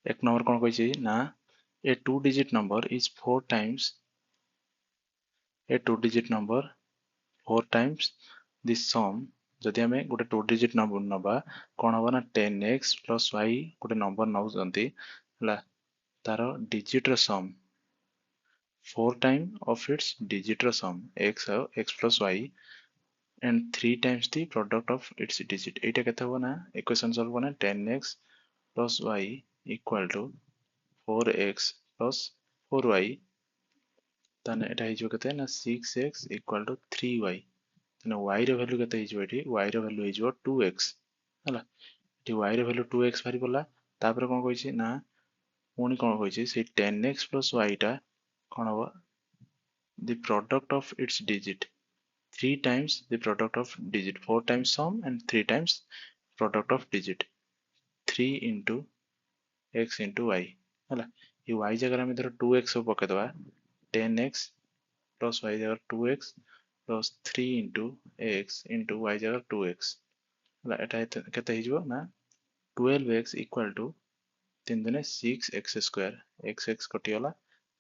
एक नंबर कौन कही ना a 2 digit number is 4 times a 2 digit number 4 times the sum जदि आम गोटे 2 digit नंबर नबा कौन हम ना 10x plus y गोटे नंबर नौकरी तार digit some 4 times of its digit sum x plus y and 3 times the product of its digit एटा केते हो ना इक्वेशन सॉल्व करना 10x plus y equal to 4x plus 4y ताने एटा हिजो केते ना 6x equal to 3y ताने y रो value केते हिजो एठी y रो वैल्यू हिजो 2x हला एठी y रो वैल्यू 2x बारी पडला तापर कोन कहिछि ना पुनी कोन कहिछि से 10x plus y टा कोन हो the product of its digit 3 times the product of digit 4 times sum and 3 times product of digit 3 into x into y हला ये y जगह में धर 2x को पके दबा 10x plus y जगह 2x plus 3 into x into y जगह 2x हला एटा केते हिजो ना 12x equal to 3 दुने 6x square x कटि गला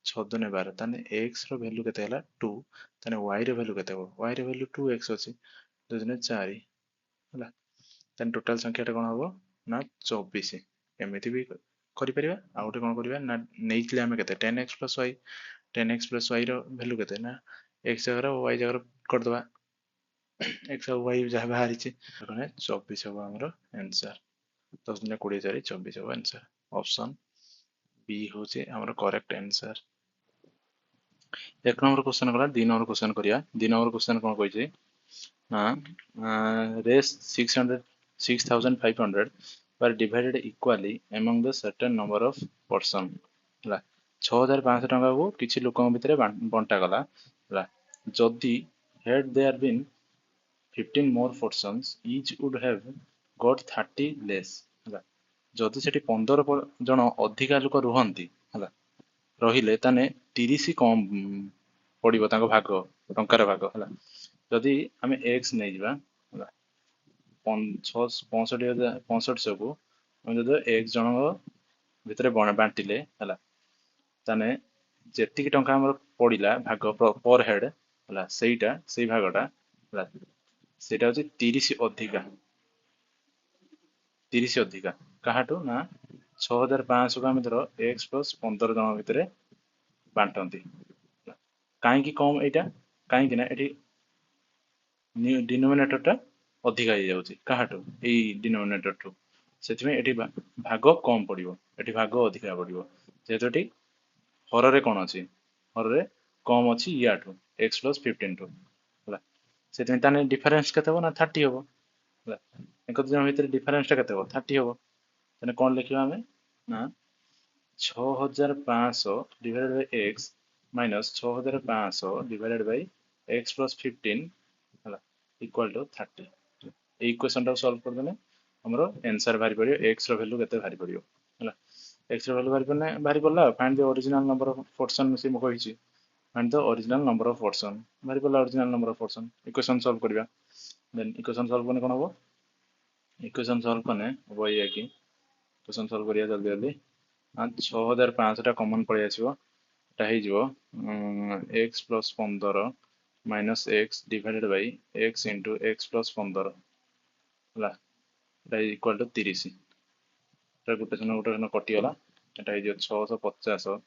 6 दुने 12 ताने x रो वैल्यू केते हला 2 ताने y रो वैल्यू केते हो y रो वैल्यू 2x अछि 2 दुने 4 हला ताने टोटल संख्याटा कोन हबो ना 24 एमिति भी करि परिबा आ उठे कोन करिबा ना नेइतले हमें केते 10x plus y 10x plus y रो वैल्यू केते ना x जगह y जगह कर दबा x और y जहा बाहरी छि माने 24 हबो हमरो आंसर 10 दुने 20 4 24 हबो आंसर ऑप्शन बी होचे हमरो करेक्ट आंसर एक नंबर क्वेश्चन करा 2 नंबर क्वेश्चन करिया 2 नंबर क्वेश्चन कोन कहि छि ना raise 6500 were divided equally among the certain number of person हला 6500 टका को किछि लोकन भितरे बंटा गला हला जदि had there been 15 more persons each would have got 30 less हला जदि सेठी 15 जण अधिका लोक रुहंती हला रहिले ताने 30 कम पड़िबो ताको भाग टंकार भाग हला जदि आमे x नै जिबा हला 65 को हम जदि x जण भितरे बांटिले हला ताने जेतिकी टंका हमर पड़िला भाग पर हेड हला सेईटा सेई भागटा हला सेटा होची 30 अधिका 30 अधिका काहाटो ना 6500 को हम धरो x plus 15 जण भितरे बांटंती काहे की कम एटा काहे की ना एठी डिनोमिनेटर टा अधिका हो जाउची काहाटो एई डिनोमिनेटर टू सेथिमे एठी भाग कम पड़िबो एठी भाग अधिका पड़िबो जेहेतु एठी हर रे कोन अछि हर रे कम अछि याठो x plus 15 टू हला सेथिमे ताने डिफरेंस केते हो ना 30 हो हला एक जण भितर डिफरेंस टा केते हो 30 हो ताने कोन लिखिबा हमें ना 6500 divided by x minus 6500 divided by x plus 15 हला equal to 30 ए इक्वेशन टा सॉल्व कर देने हमरो आंसर भारी पड़ियो x रो वैल्यू केते भारी पड़ियो हला x रो वैल्यू भारी पड़ला find the original number of person से म कहिछि find the original number of person भारी पड़ला original number of person equation solve करबा देन इक्वेशन सॉल्व करने कोन हबो इक्वेशन सॉल्व करने हबो ये कि इक्वेशन सॉल्व करिया जल्दी जल्दी 6500 टा कॉमन पड़ि आछिबो टा हे जिवो x plus 15 minus x divided by x into x plus 15 हला टा इक्वल टू 30 टा गोटे जन कटि गला एटा हे जिवो 650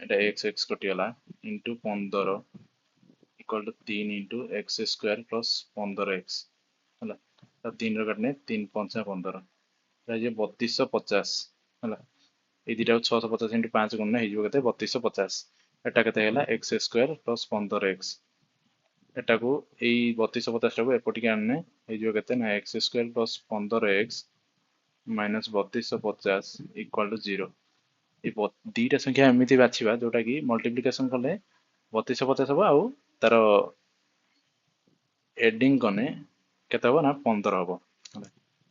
एटा x कटि गला into 15 equal to 3 into x square plus 15x हला ता 3 रो काटने 3 5 15 ता जे 3250 हला ए दिटा 650 into 5 गुणना हे जिवो केते 3250 एटा केते हैला x square plus 15x एटा को ए 3250 टा को एपटी के आनने हे जिवो केते ना x square plus 15x minus 3250 equal to 0 ए दीटा संख्या एमिति बाछिबा जोटा कि मल्टीप्लिकेशन कले 3250 हो आउ तार एडिंग कने केते हो ना 15 हो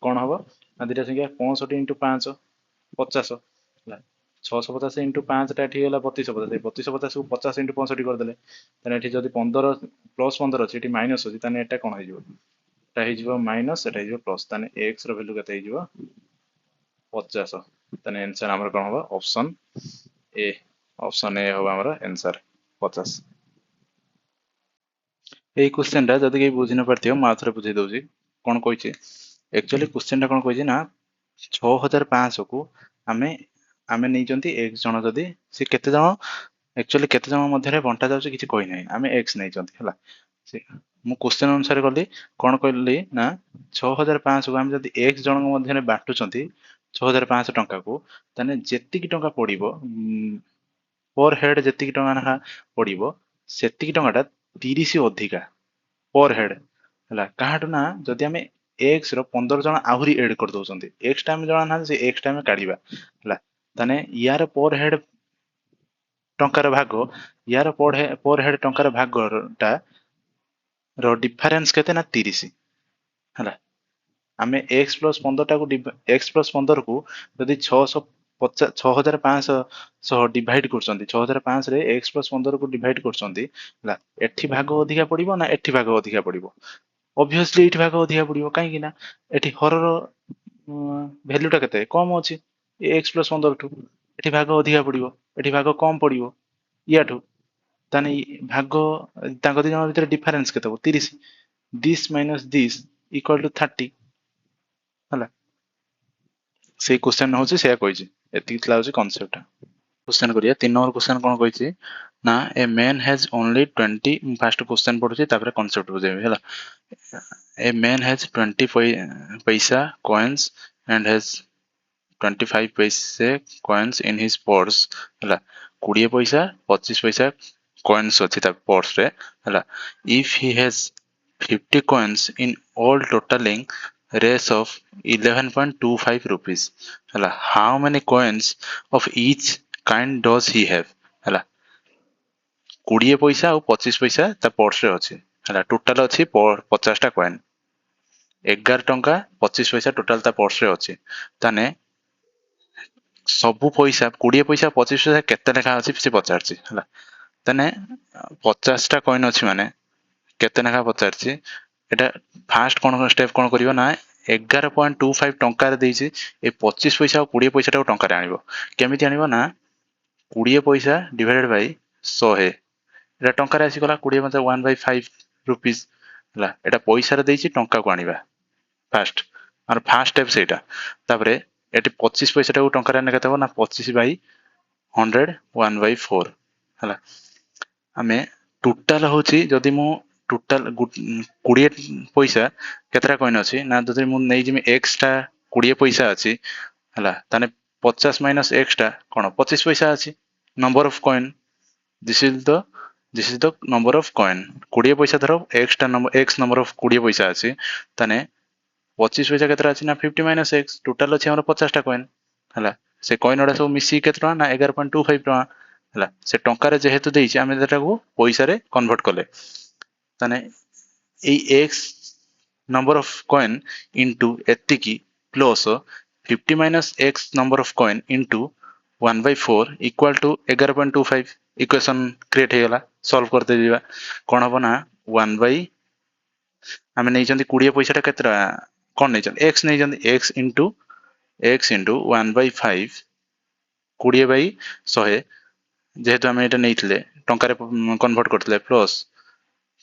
कोन हो ना दीटा संख्या 65 into 5 50 हला 650 into 5 टा एठी गेला 3250 3250 को 50 into 65 कर देले तने एठी जदी 15 प्लस 15 अछि एठी माइनस अछि तने एटा कोन हे जिवो एटा हे जिवो माइनस एटा हे जिवो प्लस तने x रो वैल्यू केते हे जिवो 50 ताने आंसर हमर कोन होबा ऑप्शन ए। ऑप्शन ए होबा हमर आंसर 50। এই क्वेश्चन टा जदि के बुझि न परथियो म आथरे बुझै दउची कोन कहैछि। एक्चुअली क्वेश्चन टा कोन कहैछि ना 6500 को आमे आमे नै जंती एक जण जदि से केते जण एक्चुअली केते जण मध्यरे बंटा जाउची किछि कहि नै आमे x नै जंती हला से मु क्वेश्चन अनुसार गली कोन कहली ना 6500 को आमे जदि x जण मध्यरे बाटुचंती 6500 टंका को तने जेति की टंका पडिबो पर हेड जेति की टंका ना पडिबो सेति की टंका टा 30 अधिका पर हेड हला काहाटु ना जदि आमे x रो 15 जण आहुरी ऐड कर दउचंती x टाइम जणा ना से x टाइम काढिबा हला तने यार पर हेड टंकार भाग यार पर हेड टंकार भाग टा रो डिफरेंस केते ना 30 हला आमे x प्लस 15 टा को x प्लस 15 को यदि 650 6500 सह डिवाइड करछंती 6500 रे x प्लस 15 को डिवाइड करछंती हला एठी भाग अधिका पडिबो ना एठी भाग अधिका पडिबो ऑब्वियसली एठी भाग अधिका पडिबो काहे कि ना एठी हर रो वैल्यू टा केते कम अछि x प्लस 15 ठू एठी भाग अधिका पडिबो एठी भाग कम पडिबो याठू ताने भाग तांको दी जण भितर डिफरेंस केते हो 30 this minus this equal to 30 हला से क्वेश्चन होची से कहिछि एति कितला होची कांसेप्ट क्वेश्चन करिया तीन नंबर क्वेश्चन कोन कहिछि ना a man has only 20 first question पढुछि तापर कांसेप्ट बुझेबे हला ए मैन हैज 20 पैसा कॉइन्स एंड हैज 25 पैसे कॉइन्स इन हिज पर्स हला 20 पैसा 25 पैसा कॉइन्स अछि ता पर्स रे हला if he has 50 coins in all totaling raise of 11.25 rupees हला how many coins of each kind does he have हला 20 पैसा और 25 पैसा ता पर्स रे अछि हला टोटल अछि 50 टा कॉइन 11 टंका 25 पैसा टोटल ता पर्स रे अछि ताने सबु पैसा 20 पैसा 25 पैसा केते लेखा अछि से पचारछि हला ताने 50 टा कॉइन अछि माने केते लेखा पचारछि एटा फास्ट कोन स्टेप कोन करियो ना 11.25 टंका रे देछि ए 25 पैसा और 20 पैसा टा टंका रे आनिबो केमिति आनिबो ना 20 पैसा डिवाइडेड बाय 100 एटा टंका रे आसी गला 20 मतलब 1/5 रुपीस हला एटा पैसा रे देछि टंका को आनिबा फास्ट और फास्ट स्टेप सेटा तापरे एटी 25 पैसा टा टंका रे केते हो ना 25 बाय 100 1/4 हला आमे टोटल होची जदी मु टोटल 20 पैसा केतरा कॉइन अछि ना जदी मु नै जिमे x टा 20 पैसा अछि हला ताने 50 माइनस x टा कोन 25 पैसा अछि number of coin this is the number of coin 20 पैसा धरो x टा नंबर x नंबर ऑफ 20 पैसा अछि ताने 25 पैसा केतरा अछि ना 50 माइनस x टोटल अछि हमर 50 टा कॉइन हला से कॉइन ओडा सब मिसी केतरा ना 11.25 टका हला से टंका रे जेहेतु देछि आमे एटा को पैसा रे कन्वर्ट करले ताने ए x number of coin into एतिकी plus 50 minus x number of coin into 1/4 equal to 11.25 equation create हे गला सॉल्व करते दिबा कोन हबो ना 1 बाय आमे नै जंती 20 पैसा टा केतरा कोन नै जंती x नै जंती x into 1/5 20 बाय 100 जेहेतु आमे एटा नैथिले टंका रे कन्वर्ट करथिले प्लस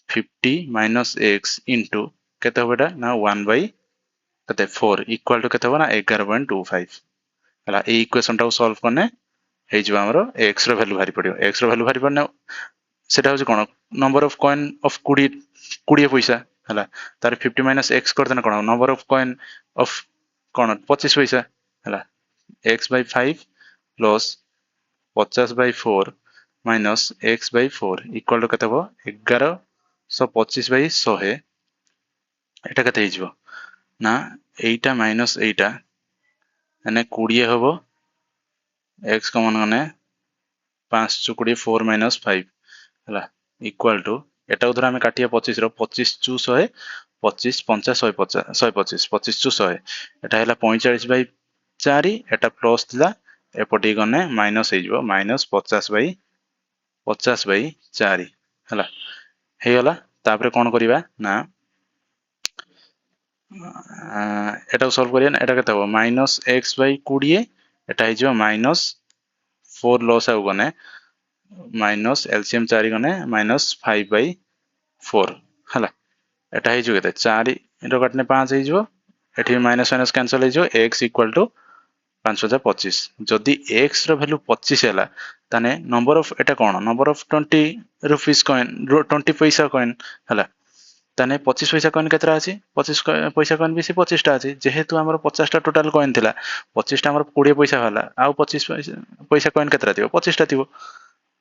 50 minus x into केते होबेटा ना 1 by केते 4 इक्वल टू केते होबा ना 11.25 हला ए इक्वेशन टा सॉल्व करने हे जिवा हमरो x रो वैल्यू भारी पडियो x रो वैल्यू भारी पडने सेटा होची कोन नंबर ऑफ कॉइन ऑफ 20 पैसा हला तार 50 माइनस x कर देना कोन नंबर ऑफ कॉइन ऑफ कोन 25 पैसा हला x by 5 plus 50 by 4 minus x by 4 equal to केते हो 1125 by 100 एटा केते हिजबो ना एटा माइनस एटा माने 20 हबो x कॉमन माने 5 चु 20 4 माइनस 5 हला इक्वल टू एटा उधर हमें काटिया 25 रो 25 चु 100 25 50 150 125 25 चु 100 एटा हैला 45 बाय 4 एटा प्लस थिला एपटी गने माइनस हिजबो माइनस 50 बाय 4 हला हे गला तापरे कोन करिबा ना एटा सॉल्व करिया ना एटा केते हो माइनस x बाय 20 एटा हिजो -4 लॉस आउ गने माइनस एलसीएम 4 गने -5/4 हला एटा हिजो केते 4 रो काटने 5 हिजो एठी माइनस माइनस कैंसिल हिजो x इक्वल टू 5025 जदि x रो वैल्यू 25 हैला ताने number of Etah cone number of 20 rupees coin 20 पैसा कॉइन हैला ताने 25 पैसा कॉइन केतरा अछि 25 पैसा कॉइन भी से 25 टा अछि जेहेतु हमर 50 टा टोटल कॉइन थिला 25 टा हमर 20 पैसा होला आ 25 पैसा कॉइन केतरा थिबो 25 टा थिबो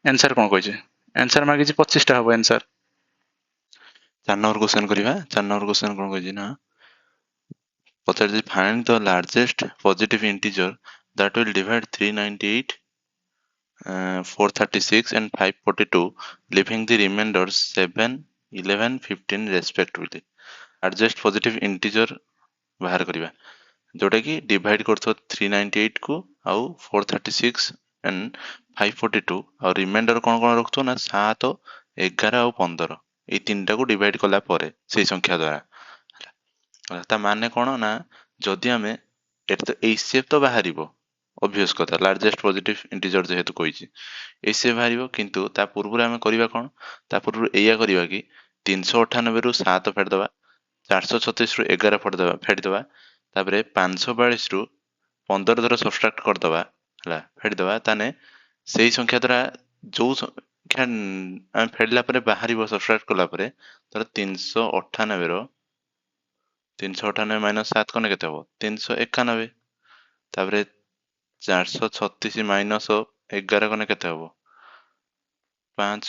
आंसर कोन कहै छै आंसर मागि छै 25 टा हबो आंसर 4 नंबर क्वेश्चन करिवा 4 नंबर क्वेश्चन कोन कहै छै ना पचार find the largest positive integer that will divide 398 436 and 542 leaving the remainders 7 11 15 respectively largest positive integer बाहर करिवा जोटा कि डिवाइड करथो 398 को आउ 436 एंड 542 और रिमाइंडर कोन कोन रखथो ना 7 11 और 15 ए तीनटा को डिवाइड कला परे से संख्या द्वारा ता माने कोन ना जदि हमें ए सेप तो बाहरिबो ऑब्वियस कथा लार्जेस्ट पॉजिटिव इंटीजर जेहेतु कहिछि ए सेप बाहरिबो किंतु ता पूर्व हमें करिवा कोन ता पूर्व एया करिवा कि 398 रु 7 फेड दबा 436 रु 11 फेड दबा तापरे 542 रु 15 धर सब्सट्रैक्ट कर दबा हला फेड दबा ताने सेही संख्या द्वारा जो संख्या हम फेडला परे बाहरिबो सब्सट्रैक्ट कला परे तर 398 रो 398 माइनस 7 कने केते हो 391 तापरे 436 माइनस 11 कने केते हो 5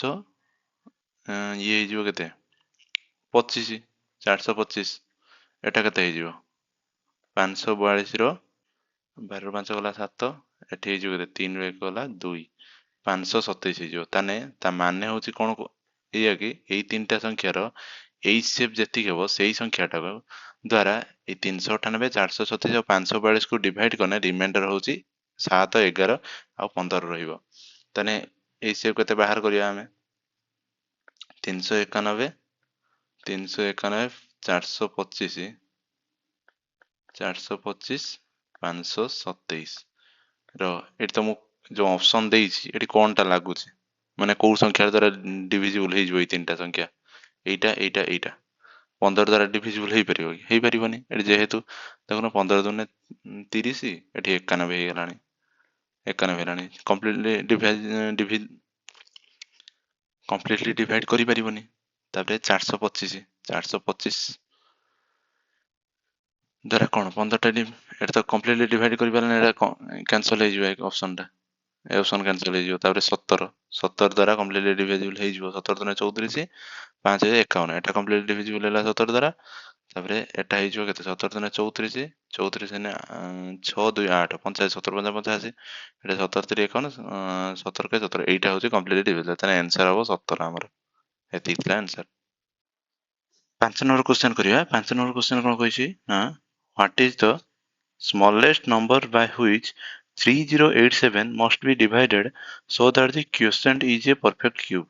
ये हिजो केते 25 425 एटा केते हिजो 542 रो 12 5 गला 7 एठी हिजो केते 3 रो 1 गला 2 527 हिजो ताने ता माने होची कोन एया कि एई तीनटा संख्या रो एई सेप जेति हेबो सेही संख्याटा द्वारा ए 398 436 और 542 को डिवाइड करने रिमाइंडर होची 7 11 और 15 रहिबो तने ए सेप केते बाहर करिया हमें 391 391 425 425 527 रो एटी तो मु जो ऑप्शन देइछि एटी कोनटा लागुछि माने को संख्या द्वारा डिविजिबल हे जइबो ए तीनटा संख्या एटा एटा एटा 15 द्वारा डिविजिबल हे परिबो हे परिबोनी एटी जेहेतु देखुन 15 दुने 30 एटी 91 हे गलानी 91 हेलानी कंप्लीटली डिवाइड करि परिबोनी तापरे 425 425 द्वारा कोन 15 टा एटा तो कंप्लीटली डिवाइड करि पारने एटा कैंसिल हे जिवो ऑप्शन टा ए ऑप्शन कैंसिल हे जिवो तापरे 17 17 द्वारा कंप्लीटली डिविजिबल हे जिवो 17 दुने 34 5 51 एटा कंप्लीटली डिविजिबल हैला 17 द्वारा तापरे एटा हे जिवो केते 17 दुने 34 34 ने 6 2 8 85 17 85 एटा 17 3 51 17 के 17 एटा होची कंप्लीटली डिविजिबल ताने आंसर हबो 17 हमर एति थिला आंसर 5 नंबर क्वेश्चन करिया 5 नंबर क्वेश्चन कोन कहिछि ना what is the smallest number by which 3087 must be divided so that the quotient is a perfect cube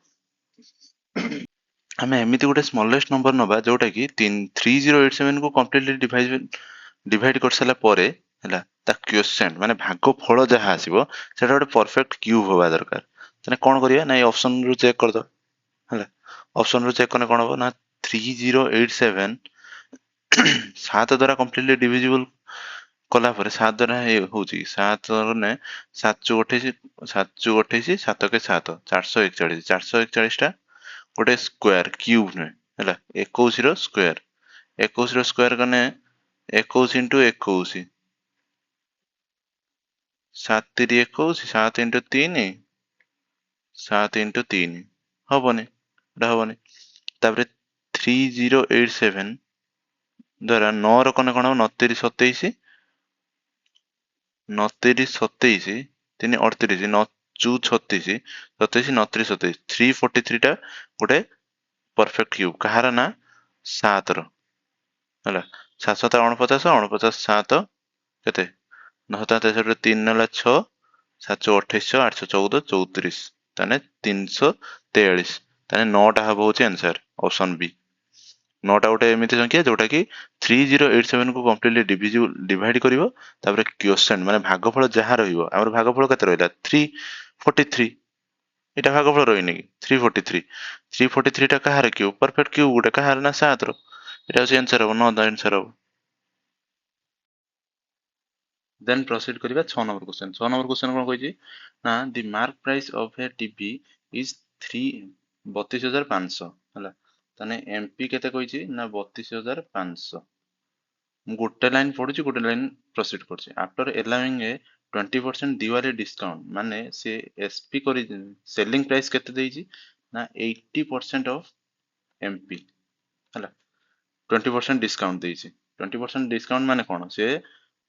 ଆମେ ଏମିତି ଗୋଟେ ସ୍ମଲେଷ୍ଟ ନମ୍ବର ନବା ଯୋଉଟା କି 3087 କୁ କମ୍ପ୍ଲିଟଲି ଡିଭାଇଡ କରିସାରିଲା ପରେ ହେଲା ତା କ୍ୱୋସିଏଣ୍ଟ ମାନେ ଭାଗଫଳ ଯାହା ଆସିବ ସେଟା ଗୋଟେ ପରଫେକ୍ଟ କ୍ୟୁବ ହବା ଦରକାର ତାହେଲେ କଣ କରିବା ନା ଏଇ ଅପସନ ରୁ ଚେକ୍ କରିଦବା ହେଲା ଅପସନ ରୁ ଚେକ୍ କଲେ କଣ ହବ ନା 3087 7 ଦ୍ୱାରା କମ୍ପ୍ଲିଟଲି डिविजिबल कला पर 7 द्वारा होची 7 ने 7 चु 28 7 चु 28 7 के 7 441 441 टा गोटे स्क्वायर क्यूब ने हैला 21 रो स्क्वायर 21 रो स्क्वायर कने 21 इंटू 21 7 3 21 7 इंटू 3 7 इंटू 3 हबने एटा हबने तापरे 3087 द्वारा 9 रो कने कोन 29 27 29 27 3 38 9 चु 36 37 29 27 343 टा गोटे परफेक्ट क्यूब कहार ना 7 रो होला 7 7 49 49 7 केते 9 7 63 3 नला 6 7 28 814 34 ताने 343 ताने 9 टा हबो होची आंसर ऑप्शन बी नोटा गोटे एमती संख्या जोटा कि 3087 को कम्प्लीटली डिवाइड करिवो तापर क्वोशिएंट माने भागफल जहाँ रहिवो हमर भागफल केते रहला 343 एटा भागफल रहिने कि 343 टा कहार क्यूब परफेक्ट क्यूब गोटे कहार ना 7 रो एटा होची आंसर हो 9 दा आंसर हो देन प्रोसीड करिवा 6 नंबर क्वेश्चन 6 नंबर क्वेश्चन कोन कहै छी ना the mark price of a TV is 32500 हला ताने एमपी केते कहै छी ना 32500 ମୁଁ ଗୋଟେ ଲାଇନ ପଢୁଛି ଗୋଟେ ଲାଇନ ପ୍ରୋସିଡ୍ କରୁଛି after allowing a 20% Diwali discount माने से एसपी କରି सेलिंग प्राइस केते ଦେଇଛି ନା 80% ऑफ एमपी ହେଲା 20% डिस्काउंट ଦେଇଛି 20% डिस्काउंट माने कोन से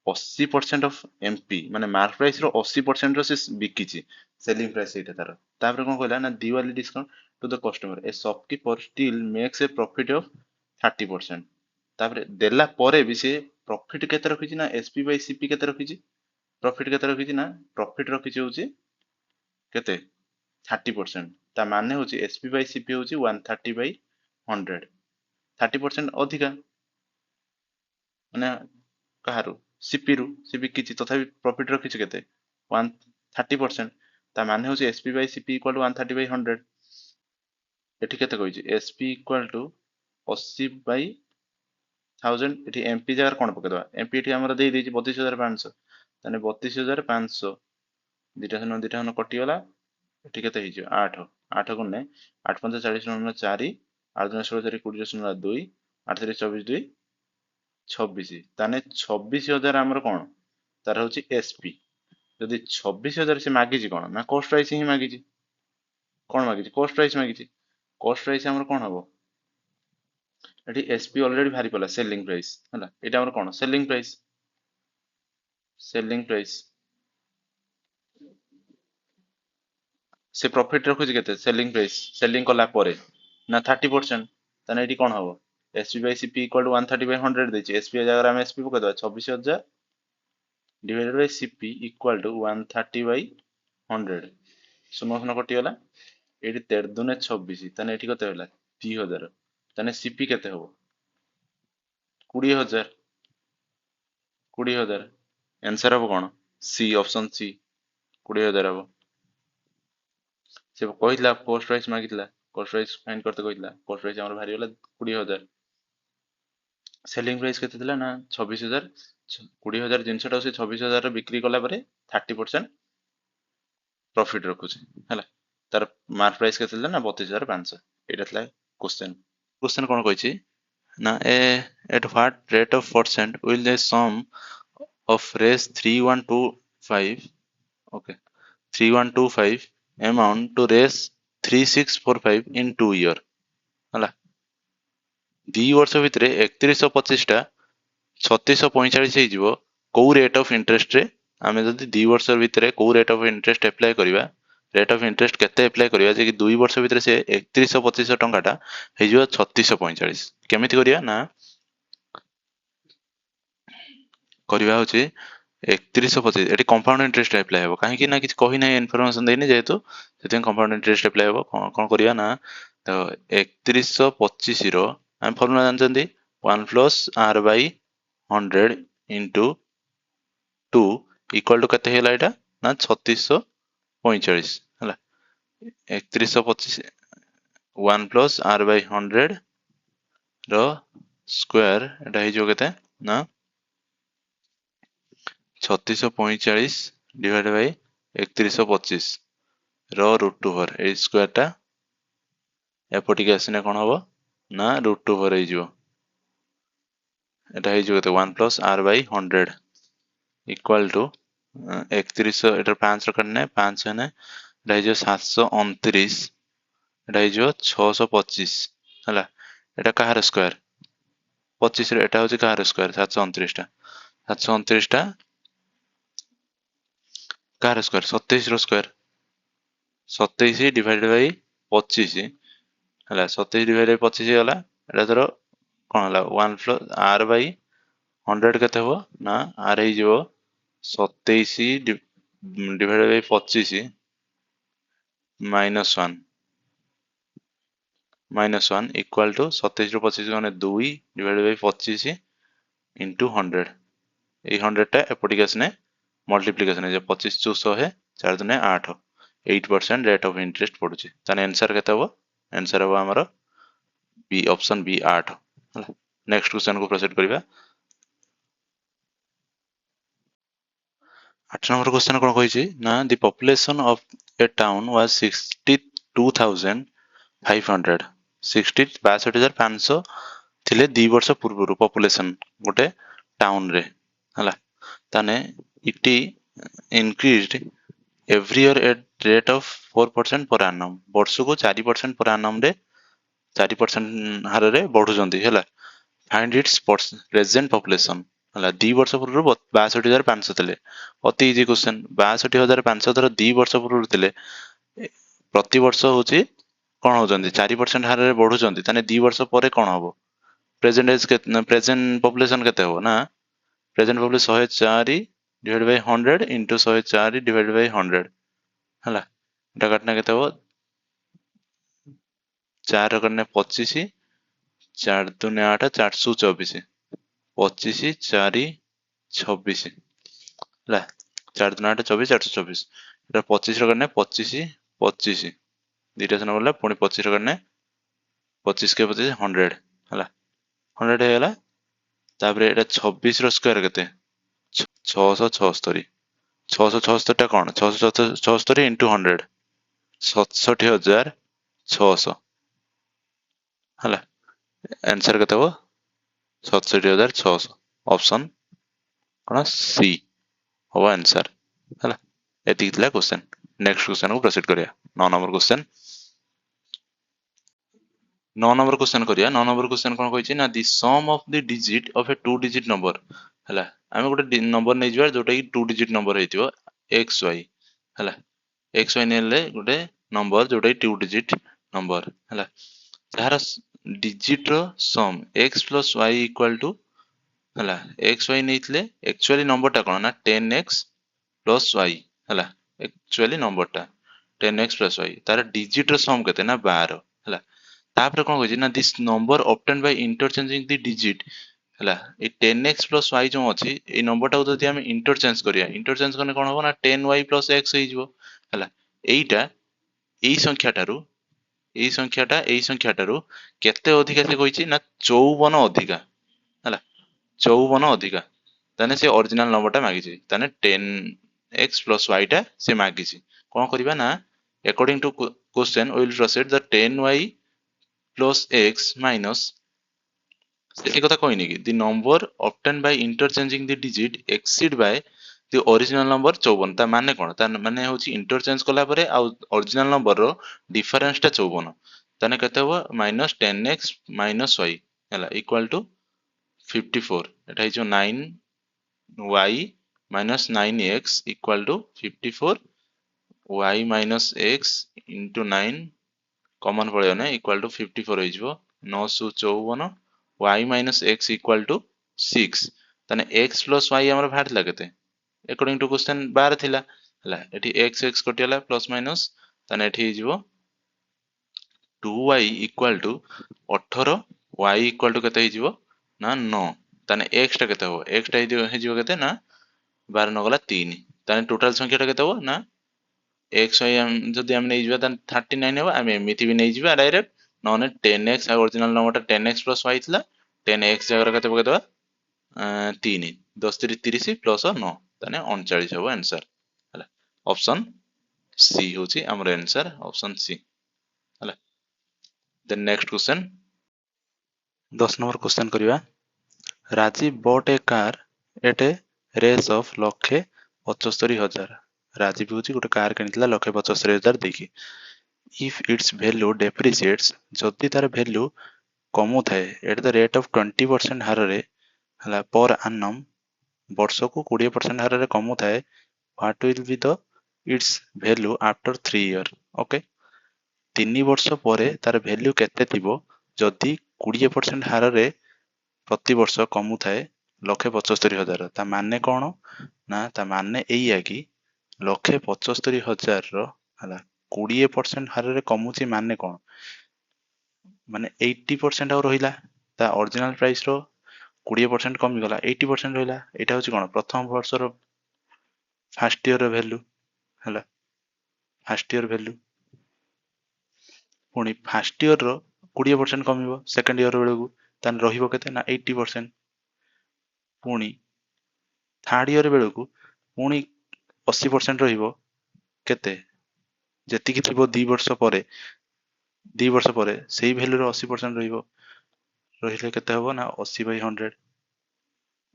80% ऑफ एमपी माने मार्क प्राइस रो 80% रो से बिकिଛି सेलिंग प्राइस एटा तार तापर कोन कहला ना Diwali discount to the customer a shopkeeper still makes a profit of 30% तापर देला परे भी से प्रॉफिट केते रखिछि ना एसपी बाय सीपी केते रखिछि प्रॉफिट केते रखिछि ना प्रॉफिट रखिछि होछि केते 30% ता माने होछि एसपी बाय सीपी होछि 130 बाय 100 30% अधिका माने कहारु सीपी रु सीपी किछि तथापि प्रॉफिट रखिछि केते 130% ता माने होछि SP by CP equal to 130 by 100 एठी केते कहिछि एसपी इक्वल टू 80 बाय 1000 एठी एमपी जगह कोन पकेदवा एमपी एठी हमर देई देछि 32500 ताने 32500 दिटा हन कटि गला एठी केते हिजो 8 8 गुणे 8 5 40 9 4 8 2 16 4 20 0 2 8 3 24 2 26 ताने 26000 हमर कोन तार होछि एसपी जदि 26000 से मागिछि कोन ना कॉस्ट प्राइस ही मागिछि कोन मागिछि कॉस्ट प्राइस मागिछि कॉस्ट प्राइस हमर कोन हबो एठी एसपी ऑलरेडी भारी पला सेलिंग प्राइस हला एटा हमर कोन सेलिंग प्राइस से प्रॉफिट रखुछि केते सेलिंग प्राइस सेलिंग कला परे ना 30% ताने एठी कोन हबो SP by CP equal to 130 by 100 देछि एसपी जगह हम एसपी पके दवा 26000 divided by CP equal to 130 by 100 शून्य शून्य कटि गला एठी 13 दुने 26 ताने एठी कते होला 3000 ताने सीपी केते हबो 20000 20000 आंसर हबो कोन सी ऑप्शन सी 20000 हबो से कहितला कॉस्ट प्राइस मागितला कॉस्ट प्राइस फाइंड करते कहितला कॉस्ट प्राइस हमर भारी होला 20000 सेलिंग प्राइस केते थिला ना 26000 20000 जिंसटा से 26000 रे बिक्री कला परे 30% प्रॉफिट रखुचे हला तार मार्क प्राइस केते थिला ना 32500 एटा थिला क्वेश्चन क्वेश्चन कोन कहछि ना ए at what rate of percent will the sum of race 3125 okay 3125 amount to raise 3645 in 2 year हला 2 वर्ष भितरे 3125 टा 3645 ହେଇଯିବ କୋଉ ରେଟ୍ ଅଫ୍ ଇଣ୍ଟରେଷ୍ଟ ରେ ଆମେ ଯଦି 2 ବର୍ଷ ଭିତରେ କୋଉ ରେଟ୍ ଅଫ୍ ଇଣ୍ଟରେଷ୍ଟ ଆପ୍ଲାଏ କରିବା ରେଟ୍ ଅଫ୍ ଇଣ୍ଟରେଷ୍ଟ କେତେ ଆପ୍ଲାଏ କରିବା ଯେ କି 2 ବର୍ଷ ଭିତରେ ସେ 3125 ଟଙ୍କାଟା ହେଇଯିବ 3645 କେମିତି କରିବା ନା କରିବା ହଉଛି 3125 ଏଠି କମ୍ପାଉଣ୍ଡ ଇଣ୍ଟରେଷ୍ଟ ଆପ୍ଲାଏ ହେବ କାହିଁକି ନା କିଛି କହି ନାହିଁ ଇନଫର୍ମେସନ ଦେଇନି ଯେହେତୁ ସେଥିପାଇଁ କମ୍ପାଉଣ୍ଡ ଇଣ୍ଟରେଷ୍ଟ ଆପ୍ଲାଏ ହେବ କଣ କରିବା ନା ତ 3125 ର ଆମେ ଫର୍ମୁଲା ଜାଣିଛନ୍ତି 1 plus r Bai 100 into 2 equal to କେତେ ହେଲା ଏଇଟା ନା 3645 ହେଲା 3125 1 plus r by 100 ର ସ୍କୋୟାର ଏଟା ହେଇଯିବ କେତେ ନା 3645 divided by 3125 ର ରୁଟ୍ ଓଭର ଏଇ ସ୍କୋୟାର ଟା ଏପଟିକି ଆସିନେ କଣ ହବ ନା ରୁଟ୍ ଓଭର ହେଇଯିବ ଏଟା ହେଇଯିବ କେତେ 1 plus r by 100 equal to 31 ଏଟା 5 ର କାଟନେ 5 ହେନେ ଏଟା ହେଇଯିବ 729 ଏଟା ହେଇଯିବ 625 ହେଲା ଏଟା କାହାର ସ୍କୋୟାର 25 ରେ ଏଟା ହଉଛି କାହାର ସ୍କୋୟାର 729 ଟା 729 ଟା କାହାର ସ୍କୋୟାର 27 ର ସ୍କୋୟାର 27 ଡିଭାଇଡେଡ୍ ବାଇ 25 ହେଲା 27 ଡିଭାଇଡେଡ୍ ବାଇ 25 ହେଲା ଏଟା ଧର କଣ ହେଲା 1 ପ୍ଲସ୍ r ବାଇ 100 କେତେ ହବ ନା r ହେଇଯିବ 27 divided by 25 minus 1 -1 equal to 27 ରୁ 25 ଗଲେ 2 डिवाइड बाय 25 इंटू 100 এই 100 টা এপটিকে আসনে মল্টিপ্লিকেশন যে 25 চু 100 4 দুনে 8 8% রেট অফ ইন্টারেस्ट পড়ুଛି তাহলে आंसर কেতে হবো आंसर হবো ଆମର बी ऑप्शन बी 8 ହେଲା नेक्स्ट क्वेश्चन को प्रोसीड करिवा 8 नंबर क्वेश्चन कोन कहिछि ना the population of A town was 62500 62500 थिले 2 वर्ष पूर्व पॉपुलेशन गोटे टाउन रे हला ताने it increased every year at rate of 4% पर annum वर्ष को 4% पर annum रे 4% हार रे बढ़ुचंती हैला फाइंड इट्स प्रेजेंट पॉपुलेशन हैला 2 वर्ष पूर्व 62500 थिले अति इजी क्वेश्चन 62500 धर 2 वर्ष पूर्व थिले प्रति वर्ष होची कोन होचंती 4% हार रे बढ़ुचंती ताने 2 वर्ष परे कोन हबो प्रेजेंट एज प्रेजेंट पॉपुलेशन केते हो ना present population 104 divide by 100 into 104 divide by 100 हैला एटा काटना केते हो 4 करने 25 4 दुने 8 424 25 4 26 ହେଲା 4 दुने 8 24 424 ଏଟା 25 ର करने 25 25 ଦିଟା ସନ ଗଲା ପୁଣି 25 ର करने 25 के 25 100 ହେଲା 100 ହେଇଗଲା ତାପରେ ଏଟା 26 ର ସ୍କ୍ୱାର କେତେ 676 676 ଟା କଣ 676 into 100 67600 ହେଲା आंसर केते हो 67600 ऑप्शन कोन सी हो आंसर हैला एतिक थिला क्वेश्चन नेक्स्ट क्वेश्चन को प्रोसीड करिया 9 नंबर क्वेश्चन 9 नंबर क्वेश्चन करिया 9 नंबर क्वेश्चन कोन कहिछि ना the sum of the digit of a two digit number हैला आमे गोटे नंबर नै जिवा जोटा कि टू डिजिट नंबर हेतिबो xy हैला xy नेले गोटे नंबर जोटा कि टू डिजिट नंबर हैला जहार डिजिट रो sum x plus y equal to हैला xy नेइतले एक्चुअली नंबर टा कोन ना 10x plus y हैला एक्चुअली नंबर टा 10x plus y तार डिजिट रो सम केते ना 12 हैला तापर कोन कहै ना this number obtained by interchanging the digit हैला ए 10x plus y जो अछि ए नंबर टा जदि हम इंटरचेंज करिया इंटरचेंज करने कोन हो ना 10y plus x हे जिवो हैला एईटा एई संख्या टारू केते अधिका से कहिछि ना 54 अधिका हैला 54 अधिका ताने से ओरिजिनल नंबर टा मागिछि ताने 10x plus y टा से मागिछि कोन करबा ना according to question we will proceed the 10y plus x minus सेठी कथा कहनी कि the number obtained by interchanging the digit exceed by the original number 54 ता माने कोन ता माने होची इंटरचेंज कला परे आ ओरिजिनल नंबर रो डिफरेंस टा 54 ताने कते हो minus 10x minus y हैला इक्वल टू 54 एटा हिजो 9y minus 9x equal to 54 y minus x into 9 common पड़े ना इक्वल टू 54 हो जिवो 9 सु 54 y minus x equal to 6 तने x plus y हमर भाटला केते अकॉर्डिंग टू क्वेश्चन 12 थिला हला एठी x x कटियाला प्लस माइनस तने एठी जिवो 2y equal to 18 y equal to केते हिजिवो ना 9 तने x टा केते हो x टा हिजिवो केते ना 12 न गला 3 तने टोटल संख्या टा केते हो ना x y जदि हम नै जिबा तने 39 हेबा हम एमिति भी नै जिबा डायरेक्ट नने 10x ओरिजिनल नंबर टा 10x plus y थिला 10x जगह केते पके दबा 3 10 3 30 प्लस 9 तने 39 हो आंसर हला ऑप्शन सी होची हमर आंसर ऑप्शन सी हला then next question 10 number question करिवा Rajiv bought a car at a race of 1,75,000 Rajiv होची गोटे कार किनितला 1,75,000 देखि if its value depreciates जदि तार value कमु थाए at the rate of 20% हार रे हला पर annum वर्ष को 20% हार रे कमु थाए what will be the its value after 3 year okay 3 वर्ष परे तार value केते थिबो जदि 20% हार रे प्रति वर्ष कमु थाए 1,75,000 ता माने कोन ना ता माने एइया कि 1,75,000 रो हला 20% हार रे कमुची माने कोन ମାନେ 80% ଆଉ ରହିଲା ତା ଅରିଜିନାଲ ପ୍ରାଇସ ର 20% କମିଗଲା 80% ରହିଲା। ଏଇଟା ହଉଛି କଣ ପ୍ରଥମ ବର୍ଷର ଫାର୍ଷ୍ଟ ଇୟର ର ଭ୍ୟାଲୁ ହେଲା, ଫାର୍ଷ୍ଟ ଇୟର ଭ୍ୟାଲୁ। ପୁଣି ଫାର୍ଷ୍ଟ ଇୟର ର 20% କମିବ ସେକେଣ୍ଡ ଇୟର ବେଳକୁ, ତାହେଲେ ରହିବ କେତେ ନା 80%। ପୁଣି ଥାର୍ଡ ଇୟର ବେଳକୁ ପୁଣି 80% ରହିବ, କେତେ ଯେତିକି ଥିବ 2 ବର୍ଷ ପରେ ସେଇ ଭ୍ୟାଲୁରେ 80% ରହିବ। ରହିଲେ କେତେ ହବ ନା 80/100,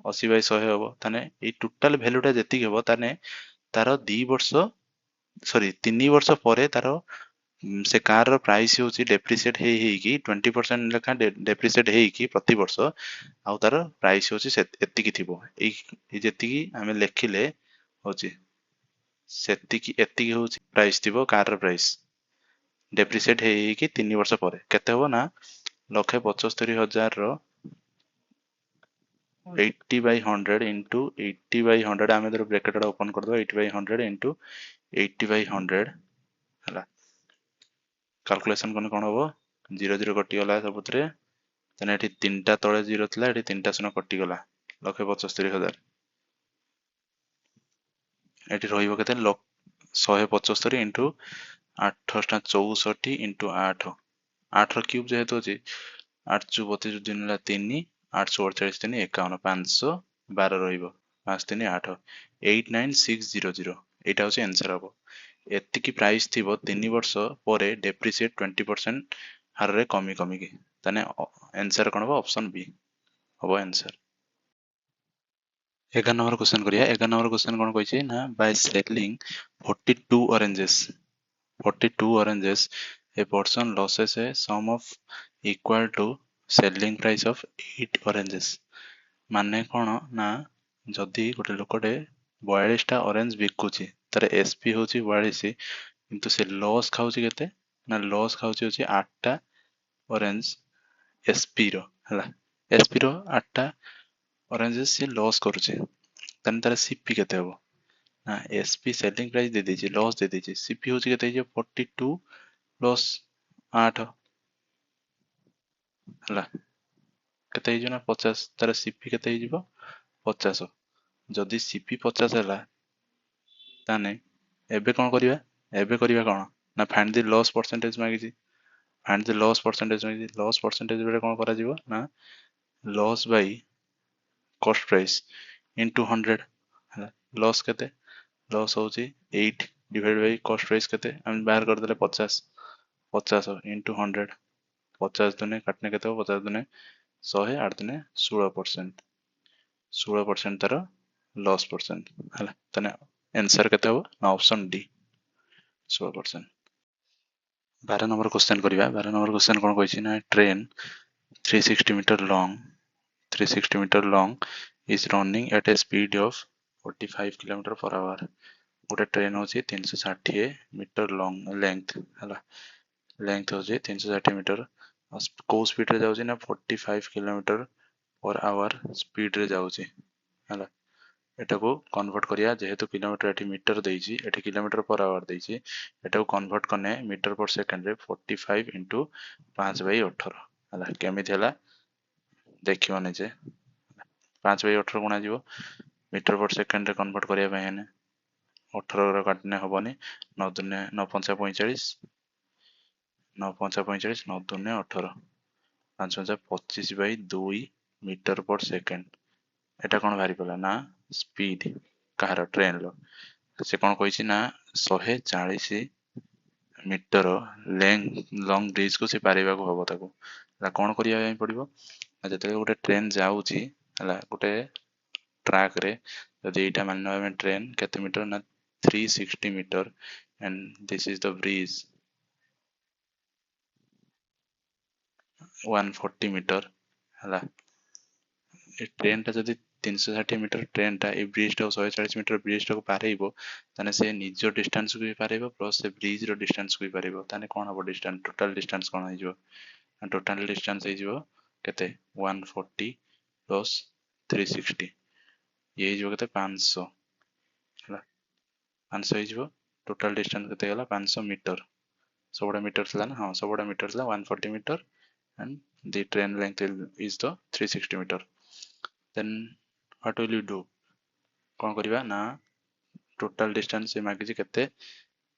80/100 ହବ। ତାହେଲେ ଏଇ ଟୋଟାଲ ଭ୍ୟାଲୁ ଟା ଯେତିକି ହବ, ତାହେଲେ ତାର 3 ବର୍ଷ ପରେ ତାର ସେ କାର ର ପ୍ରାଇସ୍ ହଉଛି ଡେପ୍ରିସିଏଟ ହେଇକି 20% ଲେଖା ଡେପ୍ରିସିଏଟ ହେଇକି ପ୍ରତିବର୍ଷ, ଆଉ ତାର ପ୍ରାଇସ୍ ହଉଛି ଏତିକି ଥିବ। ଏଇ ଯେତିକି ଆମେ ଲେଖିଲେ ହଉଛି ସେତିକି, ଏତିକି ହଉଛି ପ୍ରାଇସ୍ ଥିବ କାର ର ପ୍ରାଇସ୍ ଡେପ୍ରିସିଏଟ ହେଇକି 3 ବର୍ଷ ପରେ। କେତେ ହବ ନା 1,75,000 ର 80/100 ଇଣ୍ଟୁ 80/100, ଆମେ ଧର ବ୍ରେକେଟ ଟା ଓପନ କରିଦବା 80/100 ଇଣ୍ଟୁ 80/100 ହେଲା। କାଲକୁଲେସନ କଲେ କଣ ହବ, 0 0 କଟିଗଲା ସବୁଥିରେ, ତାହେଲେ ଏଠି 3ଟା ତଳେ 0 ଥିଲା, ଏଠି 3ଟା ଶୂନ କଟିଗଲା, 1,75,000। ଏଠି ରହିବ କେତେ 175 ଇଣ୍ଟୁ 8×64 ଇଣ୍ଟୁ 8, 8 ର କ୍ୟୁବ ଯେହେତୁ ଅଛି, 8×32 ଦିନ ହେଲା 3, 8×48 3 51, 512 ରହିବ, 5 3 8, 89600। ଏଇଟା ହଉଛି ଆନ୍ସର ହବ। ଏତିକି ପ୍ରାଇସ୍ ଥିବ 3 ବର୍ଷ ପରେ ଡେପ୍ରିସିଏଟ 20% ହାରରେ କମି କମିକି, ତାହେଲେ ଆନ୍ସର କଣ ହବ, ଅପସନ ବି ହବ ଆନ୍ସର। 11 ନମ୍ବର କ୍ୱେଶ୍ଚନ କରିବା। 11 ନମ୍ବର କ୍ୱେଶ୍ଚନ କଣ କହିଛି ନା, Bai selling 42 oranges, 42 oranges a person loses a sum of equal to selling price of 8 oranges। ମାନେ କଣ ନା, ଯଦି ଗୋଟେ ଲୋକଟେ 42ଟା ଅରେଞ୍ଜ ବିକୁଛି, ତାର ଏସପି ହଉଛି 42, କିନ୍ତୁ ସେ ଲସ୍ ଖାଉଛି କେତେ ନା, ଲସ୍ ଖାଉଛି ହଉଛି 8ଟା ଅରେଞ୍ଜ ଏସପି ର ହେଲା, ଏସପି ର 8ଟା ଅରେଞ୍ଜ ସେ ଲସ୍ କରୁଛି, ତାହେଲେ ତାର ସିପି କେତେ ହବ ନା, ଏସପି ସେଲିଂ ପ୍ରାଇସ୍ ଦେଇଦେଇଛି, ଲସ୍ ଦେଇଦେଇଛି, ସିପି ହଉଛି କେତେ ହେଇଯିବ 42 ପ୍ଲସ୍ 8 ହେଲା, କେତେ ହେଇଯିବ ନା 50, ତାର ସିପି କେତେ ହେଇଯିବ 50। ଯଦି ସିପି 50 ହେଲା, ତାହେଲେ ଏବେ କଣ କରିବା, ଏବେ କରିବା କଣ ନା, ଫାଇଣ୍ଡ ଦି ଲସ୍ ପରସେଣ୍ଟେଜ ମାଗିଛି, ଫାଇଣ୍ଡ ଦି ଲସ୍ ପରସେଣ୍ଟେଜ ମାଗିଛି। ଲସ୍ ପରସେଣ୍ଟେଜ ବେଳେ କଣ କରାଯିବ ନା, ଲସ୍ ବାଇ କଷ୍ଟ ପ୍ରାଇସ୍ ଇଣ୍ଟୁ 100 ହେଲା। ଲସ୍ କେତେ, ଲସ୍ ହଉଛି 8 ଡିଭାଇଡ୍ ବାଇ କଷ୍ଟ ପ୍ରାଇସ୍ କେତେ, ଆମେ ବାହାର କରିଦେଲେ 50, 50 ଇଣ୍ଟୁ 100, 50 ଦୁନେ କାଟନେ କେତେ ହବ, 50 ଦୁନେ 100, 8 ଦୁନେ 16%, 16% ତାର ଲସ୍ ପରସେଣ୍ଟ ହେଲା। ତାହେଲେ ଆନ୍ସର କେତେ ହବ ନା, ଅପସନ ଡି 16%। 12 ନମ୍ବର କ୍ୱେଶ୍ଚନ କରିବା। 12 ନମ୍ବର କ୍ୱେଶ୍ଚନ କଣ କହିଛି ନା, train 360 metre long, 360 metre long is running at a speed of 45 km per hour। ଗୋଟେ ଟ୍ରେନ୍ ହଉଛି 360 ମିଟର ଲଙ୍ଗ ଲେନ୍ଥ ହେଲା, ଲେନ୍ଥ ହଉଛି 360 ମିଟର, କୋଉ ସ୍ପିଡ ରେ ଯାଉଛି ନା 45 km per hour ସ୍ପିଡ ରେ ଯାଉଛି ହେଲା। ଏଟାକୁ କନଭର୍ଟ କରିବା, ଯେହେତୁ କିଲୋମିଟର ଏଠି ମିଟର ଦେଇଛି, ଏଠି କିଲୋମିଟର ପର ଆୱାର ଦେଇଛି, ଏଟାକୁ କନଭର୍ଟ କଲେ ମିଟର ପର ସେକେଣ୍ଡରେ 45 ଇଣ୍ଟୁ 5/18 ହେଲା। କେମିତି ହେଲା ଦେଖିବ ନିଜେ, 5/18 ଗୁଣାଯିବ, ମିଟର ପର ସେକେଣ୍ଡରେ କନଭର୍ଟ କରିବା ପାଇଁ ହେଲେ 18 କାଟିଲେ ହବନି, 9 ଦୁନେ 9 ପଞ୍ଚା 45, 9 ପଞ୍ଚା 45, 9 ଦୁନେ 18, 5 ପଞ୍ଚା 25/2 ମିଟର ପର ସେକେଣ୍ଡ। ଏଟା କଣ ବାହାରି ପଡିଲା ନା, ସ୍ପିଡ କାହାର, ଟ୍ରେନ ର। ସେ କଣ କହିଛି ନା 140 ମିଟର ଲଙ୍ଗ ବ୍ରିଜ କୁ ସେ ପାରିବାକୁ ହବ ତାକୁ। କଣ କରିବା ପାଇଁ ପଡିବ ନା, ଯେତେବେଳେ ଗୋଟେ ଟ୍ରେନ ଯାଉଛି ହେଲା, ଗୋଟେ ଟ୍ରାକ ରେ, ଯଦି ଏଇଟା ମାନିନେବା ଆମେ ଟ୍ରେନ କେତେ ମିଟର ନା 360 metre, and this is the bridge 140 metre ହେଲା। ଏ ଟ୍ରେନ ଟା ଯଦି 360 ମିଟର ଟ୍ରେନ ଟା ଏଇ ବ୍ରିଜ ଟାକୁ 140 ମିଟର ବ୍ରିଜ ଟାକୁ ପାରେଇବ, ତାହେଲେ ସେ ନିଜ ଡିଷ୍ଟାନ୍ସ କୁ ବି ପାରେଇବ, ପ୍ଲସ ସେ ବ୍ରିଜ ର ଡିଷ୍ଟାନ୍ସ କୁ ବି ପାରେଇବ। ତାହେଲେ କଣ ହବ ଡିଷ୍ଟାନ୍ସ, ଟୋଟାଲ ଡିଷ୍ଟାନ୍ସ କଣ ହେଇଯିବ, ଟୋଟାଲ ଡିଷ୍ଟାନ୍ସ ହେଇଯିବ କେତେ 140 ପ୍ଲସ 360, ଇଏ ହେଇଯିବ କେତେ 500 ହେଲା, 500 ହେଇଯିବ। ଟୋଟାଲ ଡିଷ୍ଟାନ୍ସ କେତେ ହେଇଗଲା 500 ମିଟର, ସବୁଗୁଡା ମିଟର ଥିଲା ନା, ହଁ ସବୁଗୁଡା ମିଟର ଥିଲା, 140 metre and the train length is the 360 meter. Then what will you do? कौन करिबा ना total distance से मागिଛି केते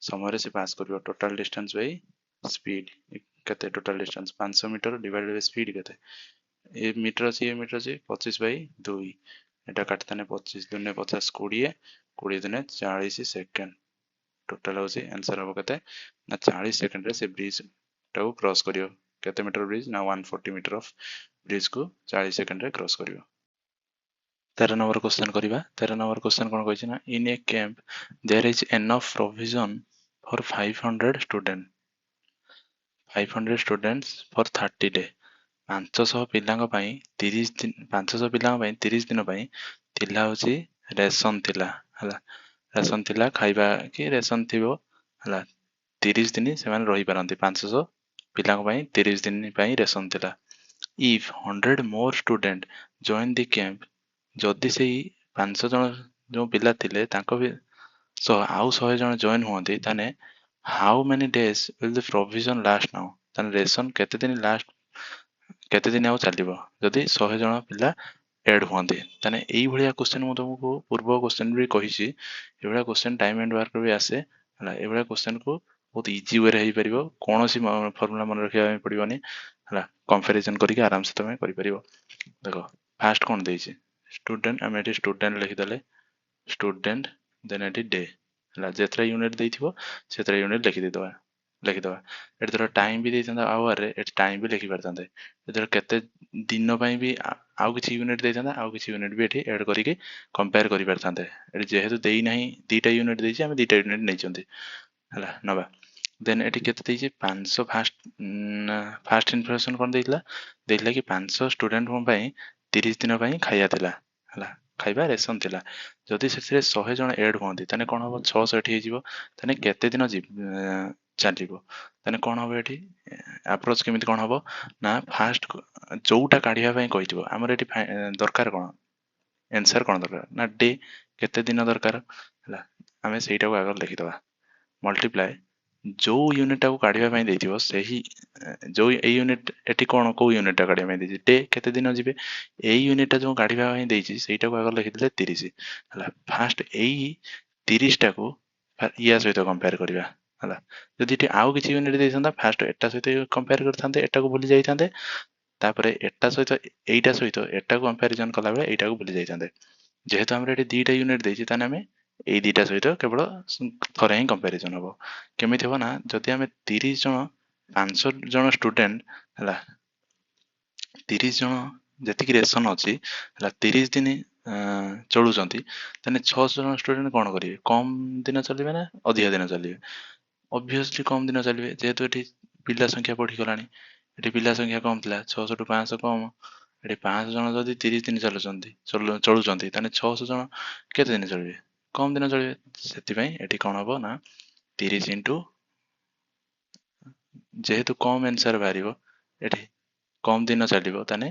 समय से पास करियो total distance by speed केते total distance 500 metre divided by speed केते ए मीटर अछि 25 by 2 एटा काटताने 25 दुने 50 20 20 दुने 40 सेकंड टोटल होची आंसर हो केते ना 40 सेकंड रे से ब्रिज टाउ क्रॉस करियो केते मीटर ब्रिज ना 140 मीटर ऑफ ब्रिज को 40 सेकंड रे क्रॉस करियो 13 नंबर क्वेश्चन करिबा 13 नंबर क्वेश्चन कोन कहै छै ना in a camp there is enough provision for 500 student 500 students for 30 day 500 ପିଲାଙ୍କ ପାଇଁ 30 ଦିନ 500 ପିଲାଙ୍କ ପାଇଁ 30 ଦିନ ପାଇଁ ଥିଲା ହଉଛି ରେସନ ଥିଲା ହେଲା ରେସନ ଥିଲା ଖାଇବା କି ରେସନ ଥିବ ହେଲା 30 ଦିନ ସେମାନେ ରହିପାରନ୍ତି 500 ପିଲାଙ୍କ ପାଇଁ 30 ଦିନ ପାଇଁ ରେସନ ଥିଲା if 100 more student join the camp ଯଦି ସେଇ 500 ଜଣ ଯୋଉ ପିଲା ଥିଲେ ତାଙ୍କ ଆଉ 100 ଜଣ ଜଏନ୍ ହୁଅନ୍ତି ତାନେ how many days will the provision last now ତାନେ ରେସନ କେତେ ଦିନ ଆଉ ଚାଲିବ ଯଦି 100 ଜଣ ପିଲା ଏଡ୍ ହୁଅନ୍ତି ତାନେ ଏଇ ଭଳିଆ କ୍ୱେଶ୍ଚନ ମୁଁ ତମକୁ ପୂର୍ବ କ୍ୱେଶ୍ଚନ ବି କହିଛି ଏଭଳିଆ କ୍ୱେଶ୍ଚନ ଟାଇମ ଆଣ୍ଡ ୱାର୍କ ବି ଆସେ ହେଲା ଏଭଳିଆ କ୍ୱେଶ୍ଚନ କୁ ବହୁତ ଇଜି ୱେରେ ହେଇପାରିବ କୌଣସି ଫର୍ମୁଲା ମନେ ରଖିବା ପାଇଁ ପଡିବନି ହେଲା କମ୍ପାରିଜନ କରିକି ଆରାମସେ ତମେ କରିପାରିବ ଦେଖ ଫାଷ୍ଟ କଣ ଦେଇଛି स्टूडेंट ଆମେ ଏଠି स्टूडेंट ଲେଖିଦେଲେ स्टूडेंट देन ଏଠି डे ହେଲା ଯେତେଟା ୟୁନିଟ୍ ଦେଇଥିବ ସେତେଟା ୟୁନିଟ୍ ଲେଖିଦେବା ଏଠି ଧର ଟାଇମ ବି ଦେଇଥାନ୍ତା ଆୱାର ରେ ଏଠି ଟାଇମ ବି ଲେଖି ପାରିଥାନ୍ତେ ଏଥର କେତେ ଦିନ ପାଇଁ ବି ଆଉ କିଛି ୟୁନିଟ୍ ଦେଇଥାନ୍ତା ଆଉ କିଛି ୟୁନିଟ୍ ବି ଏଠି ଏଡ୍ କରିକି କମ୍ପେୟାର କରିପାରିଥାନ୍ତେ ଏଠି ଯେହେତୁ ଦେଇନାହିଁ ଦିଟା ୟୁନିଟ୍ ଦେଇଛି ଆମେ ଦିଟା ୟୁନିଟ୍ ନେଇଛନ୍ତି ହେଲା ନବା ଦେନ୍ ଏଠି କେତେ ଦେଇଛି 500 ଫାଷ୍ଟ ଇନଫର୍ମେସନ କଣ ଦେଇଥିଲା କି 500 ଷ୍ଟୁଡେଣ୍ଟଙ୍କ ପାଇଁ 30 ଦିନ ପାଇଁ ଖାଇବା ଥିଲା ହେଲା ଖାଇବା ରେସନ ଥିଲା ଯଦି ସେଥିରେ 100 ଜଣ ଏଡ୍ ହୁଅନ୍ତି ତାହେଲେ କଣ ହବ 600 ଏଠି ହେଇଯିବ ତାହେଲେ କେତେ ଦିନ ଚାଲିବ ତାହେଲେ କଣ ହବ ଏଠି ଆପ୍ରୋଚ କେମିତି କଣ ହବ ନା ଫାଷ୍ଟ ଯୋଉଟା କାଢିବା ପାଇଁ କହିଥିବ ଆମର ଏଠି ଦରକାର କଣ ଆନ୍ସର କଣ ଦରକାର ନା ଡେ କେତେ ଦିନ ଦରକାର ହେଲା ଆମେ ସେଇଟାକୁ ଆଗ ଲେଖିଦବା ମଲ୍ଟିପ୍ଲାଏ ଯୋଉ ୟୁନିଟ୍ ଟାକୁ କାଢିବା ପାଇଁ ଦେଇଥିବ ସେହି ଯୋଉ ଏଇ ୟୁନିଟ୍ ଏଠି କଣ କୋଉ ୟୁନିଟ୍ ଟା କାଢିବା ପାଇଁ ଦେଇଛି ଡେ କେତେ ଦିନ ଯିବେ ଏଇ ୟୁନିଟ୍ ଟା ଯୋଉ କାଢିବା ପାଇଁ ଦେଇଛି ସେଇଟାକୁ ଆଗ ଲେଖିଦେଲେ 30 ହେଲା ଫାଷ୍ଟ ଏଇ 30 ଟାକୁ ୟା ସହିତ କମ୍ପେୟାର କରିବା ହେଲା ଯଦି ଏଠି ଆଉ କିଛି ୟୁନିଟ୍ ଦେଇଥାନ୍ତା ଫାଷ୍ଟ ଏଟା ସହିତ କମ୍ପେୟାର କରିଥାନ୍ତେ ଏଟାକୁ ଭୁଲି ଯାଇଥାନ୍ତେ ତାପରେ ଏଟା ସହିତ ଏଇଟା ସହିତ ଏଟାକୁ କମ୍ପାରିଜନ କଲାବେଳେ ଏଇଟାକୁ ଭୁଲି ଯାଇଥାନ୍ତେ ଯେହେତୁ ଆମର ଏଠି ଦିଟା ୟୁନିଟ୍ ଦେଇଛି ତାହେଲେ ଆମେ ଏଇ ଦିଟା ସହିତ କେବଳ ଥରେ ହିଁ କମ୍ପାରିଜନ ହବ କେମିତି ହବ ନା ଯଦି ଆମେ 30 ଜଣ 500 ଜଣ ଷ୍ଟୁଡେଣ୍ଟ ହେଲା 30 ଜଣ ଯେତିକି ରେସନ ଅଛି ହେଲା 30 ଦିନ ଚଳୁଛନ୍ତି ତାହେଲେ 600 ଜଣ ଷ୍ଟୁଡେଣ୍ଟ କଣ କରିବେ କମ ଦିନ ଚାଲିବେ ନା ଅଧିକା ଦିନ ଚାଲିବେ ଅବଭିୟସଲି କମ ଦିନ ଚାଲିବେ ଯେହେତୁ ଏଠି ପିଲା ସଂଖ୍ୟା ବଢିଗଲାଣି ଏଠି ପିଲା ସଂଖ୍ୟା କମ ଥିଲା 600 ଠୁ 500 କମ ଏଠି 500 ଜଣ ଯଦି 30 ଦିନ ଚଳୁଛନ୍ତି ତାହେଲେ 600 ଜଣ କେତେ ଦିନ ଚଳିବେ କମ ଦିନ ଚଳିବେ ସେଥିପାଇଁ ଏଠି କଣ ହବ ନା 30 ଇଣ୍ଟୁ ଯେହେତୁ କମ ଆନ୍ସର ବାହାରିବ ଏଠି କମ ଦିନ ଚାଲିବ ତାହେଲେ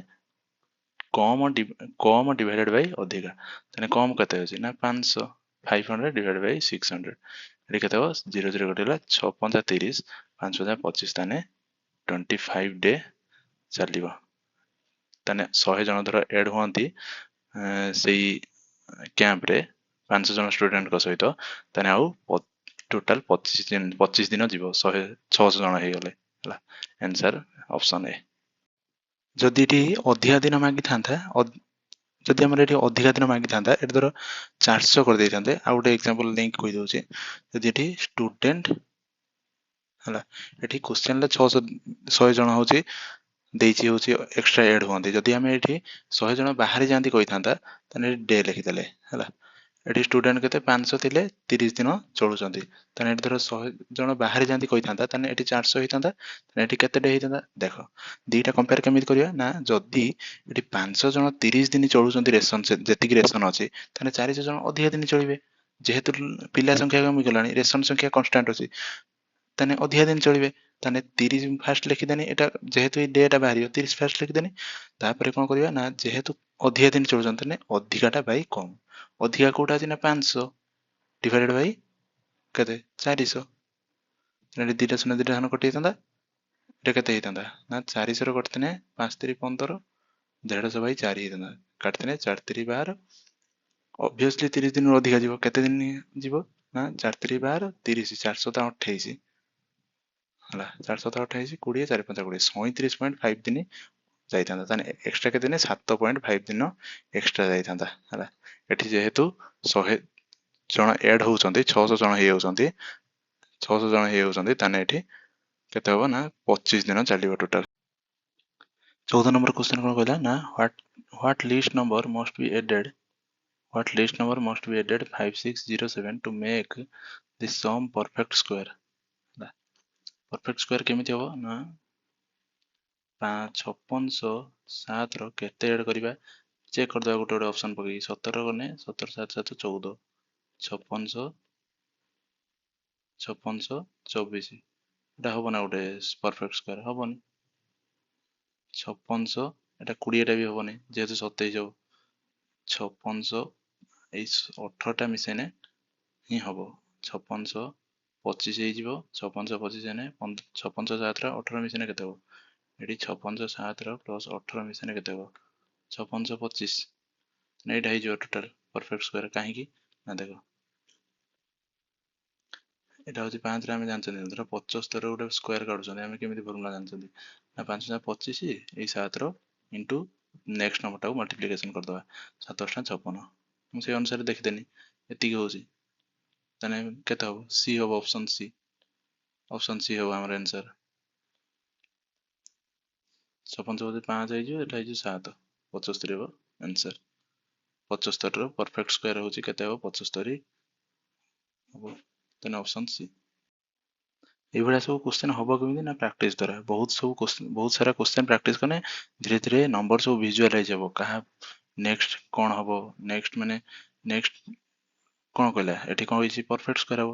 କମ ଡିଭାଇଡେଡ୍ ବାଇ ଅଧିକା ତାହେଲେ କମ କେତେ ଅଛି ନା 500 500 ଡିଭାଇଡେଡ୍ ବାଇ 600 ଏଠି କେତେ ହବ 0 0 କଟିଗଲା 6 5 30 5 5 25 ତାହେଲେ 25 ଡେ ଚାଲିବ ତାହେଲେ 100 ଜଣ ଧର ଏଡ୍ ହୁଅନ୍ତି ସେଇ କ୍ୟାମ୍ପରେ 500 ଜଣ ଷ୍ଟୁଡେଣ୍ଟଙ୍କ ସହିତ ତାହେଲେ ଆଉ ଟୋଟାଲ 25 ଦିନ ଯିବ 600 ଜଣ ହେଇଗଲେ ହେଲା ଆନ୍ସର ଅପସନ ଏ ଯଦି ଏଠି ଅଧିକା ଦିନ ମାଗିଥାନ୍ତା ଯଦି ଆମର ଏଠି ଅଧିକା ଦିନ ମାଗିଥାନ୍ତା ଏଠି ଧର 400 କରିଦେଇଥାନ୍ତେ ଆଉ ଗୋଟେ ଏକ୍ସାମ୍ପଲ ନେଇକି କହିଦଉଛି ଯଦି ଏଠି ଷ୍ଟୁଡେଣ୍ଟ ହେଲା ଏଠି କ୍ୱେଶ୍ଚନରେ 100 ଜଣ ହଉଛି ଦେଇଛି ହଉଛି ଏକ୍ସଟ୍ରା ଏଡ୍ ହୁଅନ୍ତି ଯଦି ଆମେ ଏଠି 100 ଜଣ ବାହାରି ଯାଆନ୍ତି କହିଥାନ୍ତା ତାହେଲେ ଡେ ଲେଖିଦେଲେ ହେଲା ଏଠି ଷ୍ଟୁଡେଣ୍ଟ କେତେ 500 ଥିଲେ 30 ଦିନ ଚଳୁଛନ୍ତି ତାହେଲେ ଏଠି ଧର 100 ଜଣ ବାହାରି ଯାଆନ୍ତି କହିଥାନ୍ତା ତାହେଲେ ଏଠି 400 ହେଇଥାନ୍ତା ତାହେଲେ ଏଠି କେତେ ଡେ ହେଇଥାନ୍ତା ଦେଖ ଦିଟା କମ୍ପେୟାର କେମିତି କରିବା ନା ଯଦି ଏଠି 500 ଜଣ 30 ଦିନ ଚଳୁଛନ୍ତି ରେସନ ଯେତିକି ରେସନ ଅଛି ତାହେଲେ 400 ଜଣ ଅଧିକା ଦିନ ଚଳିବେ ଯେହେତୁ ପିଲା ସଂଖ୍ୟା କମିଗଲାଣି ରେସନ ସଂଖ୍ୟା କନଷ୍ଟାଣ୍ଟ ଅଛି ତାହେଲେ ଅଧିକା ଦିନ ଚଳିବେ ତାହେଲେ 30 ଫାଷ୍ଟ ଲେଖିଦେନି ଏଟା ଯେହେତୁ ଏଇ ଡେ ଟା ବାହାରିବ 30 ଫାଷ୍ଟ ଲେଖିଦେନି ତାପରେ କଣ କରିବା ନା ଯେହେତୁ ଅଧିକା ଦିନ ଚଳୁଛନ୍ତି ତାହେଲେ ଅଧିକାଟା ବାଇ କମ ଅଧିକା କୋଉଟା ଅଛି ନା 500 ଡିଭାଇଡେଡ୍ ବାଇ କେତେ 400 ଏଠି ଦିଟା ଶୂନ କଟି ଯାଇଥାନ୍ତା এটা କେତେ ହେଇଥାନ୍ତା ନା 400 ର କଟିଥିଲେ 5 3 15 150 ବାଇ 4 ହେଇଥାନ୍ତା କାଟିଥିଲେ 4 3 12 ଅବଭିୟସଲି 30 ଦିନରୁ ଅଧିକା ଯିବ କେତେ ଦିନ ଯିବ ନା 4 3 12 30 428 ହେଲା 428 20 4 5 20 37.5 ଦିନ ଯାଇଥାନ୍ତା ତାହେଲେ ଏକ୍ସଟ୍ରା କେତେ ଦିନ 7.5 ଦିନ ଏକ୍ସଟ୍ରା ଯାଇଥାନ୍ତା ହେଲା ଏଠି ଯେହେତୁ 100 ଜଣ ଏଡ୍ ହଉଛନ୍ତି 600 ଜଣ ହେଇଯାଉଛନ୍ତି 600 ଜଣ ହେଇଯାଉଛନ୍ତି ତାହେଲେ ଏଠି କେତେ ହବ ନା 25 ଦିନ ଚାଲିବ ଟୋଟାଲ 14 ନମ୍ବର କ୍ୱେଶ୍ଚନ କଣ କହିଲା ନା what list number must be added what list number must be added 5607 to make the sum perfect square ହେଲା perfect square କେମିତି ହବ ନା 5607 ର କେତେ ଏଡ୍ କରିବା ଚେକ୍ କରିଦେବା ଗୋଟେ ଗୋଟେ ଅପସନ ପକେଇକି 17 ଗଲେ 17 7 7 14 5624 ଏଟା ହବ ନା ଗୋଟେ perfect square ହବନି 5600 ଏଟା 20 ଟା ବି ହବନି ଯେହେତୁ 27 ହବ 5600 ଏଇ 18ଟା ମିଶେଇନେ ହିଁ ହବ 5625 ହେଇଯିବ 5625 ହେନେ 5607 ର 18 ମିଶେଇନେ କେତେ ହବ ଏଠି 5607 ର ପ୍ଲସ୍ 18 ମିଶେଇନେ କେତେ ହବ 5625 ନା ଏଇଟା ହେଇଯିବ ଟୋଟାଲ ପରଫେକ୍ଟ ସ୍କୋୟାର କାହିଁକି ନା ଦେଖ ଏଟା ହଉଛି 5 ରେ ଆମେ ଜାଣିଛନ୍ତି ଧର 75 ର ଗୋଟେ ସ୍କୋୟାର କାଢୁଛନ୍ତି ଆମେ କେମିତି ଫର୍ମୁଲା ଜାଣିଛନ୍ତି ନା 5×25 ଏଇ 7 ର ଇଣ୍ଟୁ ନେକ୍ସଟ ନମ୍ବରଟାକୁ ମଲ୍ଟିପ୍ଲିକେସନ କରିଦବା 7×56 ମୁଁ ସେଇ ଅନୁସାରେ ଦେଖିଦେନି ଏତିକି ହଉଛି ତାହେଲେ କେତେ ହବ ସି ହବ ଅପସନ ସି ହବ ଆମର ଆନ୍ସର 56 5 ହେଇଯିବ ଏଟା ହେଇଯିବ 7 75 ହବ ଆନ୍ସର 75 ର ପରଫେକ୍ଟ ସ୍କୋୟାର ହଉଛି କେତେ ହବ 75 ହବ ତାହେଲେ ଅପସନ ସି এইଭଳିଆ ସବୁ କ୍ୱେଶ୍ଚନ ହବ କେମିତି ନା ପ୍ରାକ୍ଟିସ ଦ୍ୱାରା ବହୁତ ସାରା କ୍ୱେଶ୍ଚନ ପ୍ରାକ୍ଟିସ କଲେ ଧୀରେ ଧୀରେ ନମ୍ବର ସବୁ ଭିଜୁଆଲାଇଜ ହବ କାହା ନେକ୍ସଟ କଣ ହବ ନେକ୍ସଟ ମାନେ ନେକ୍ସଟ କଣ କହିଲା ଏଠି କଣ ହେଇଛି ପରଫେକ୍ଟ ସ୍କୋୟାର ହବ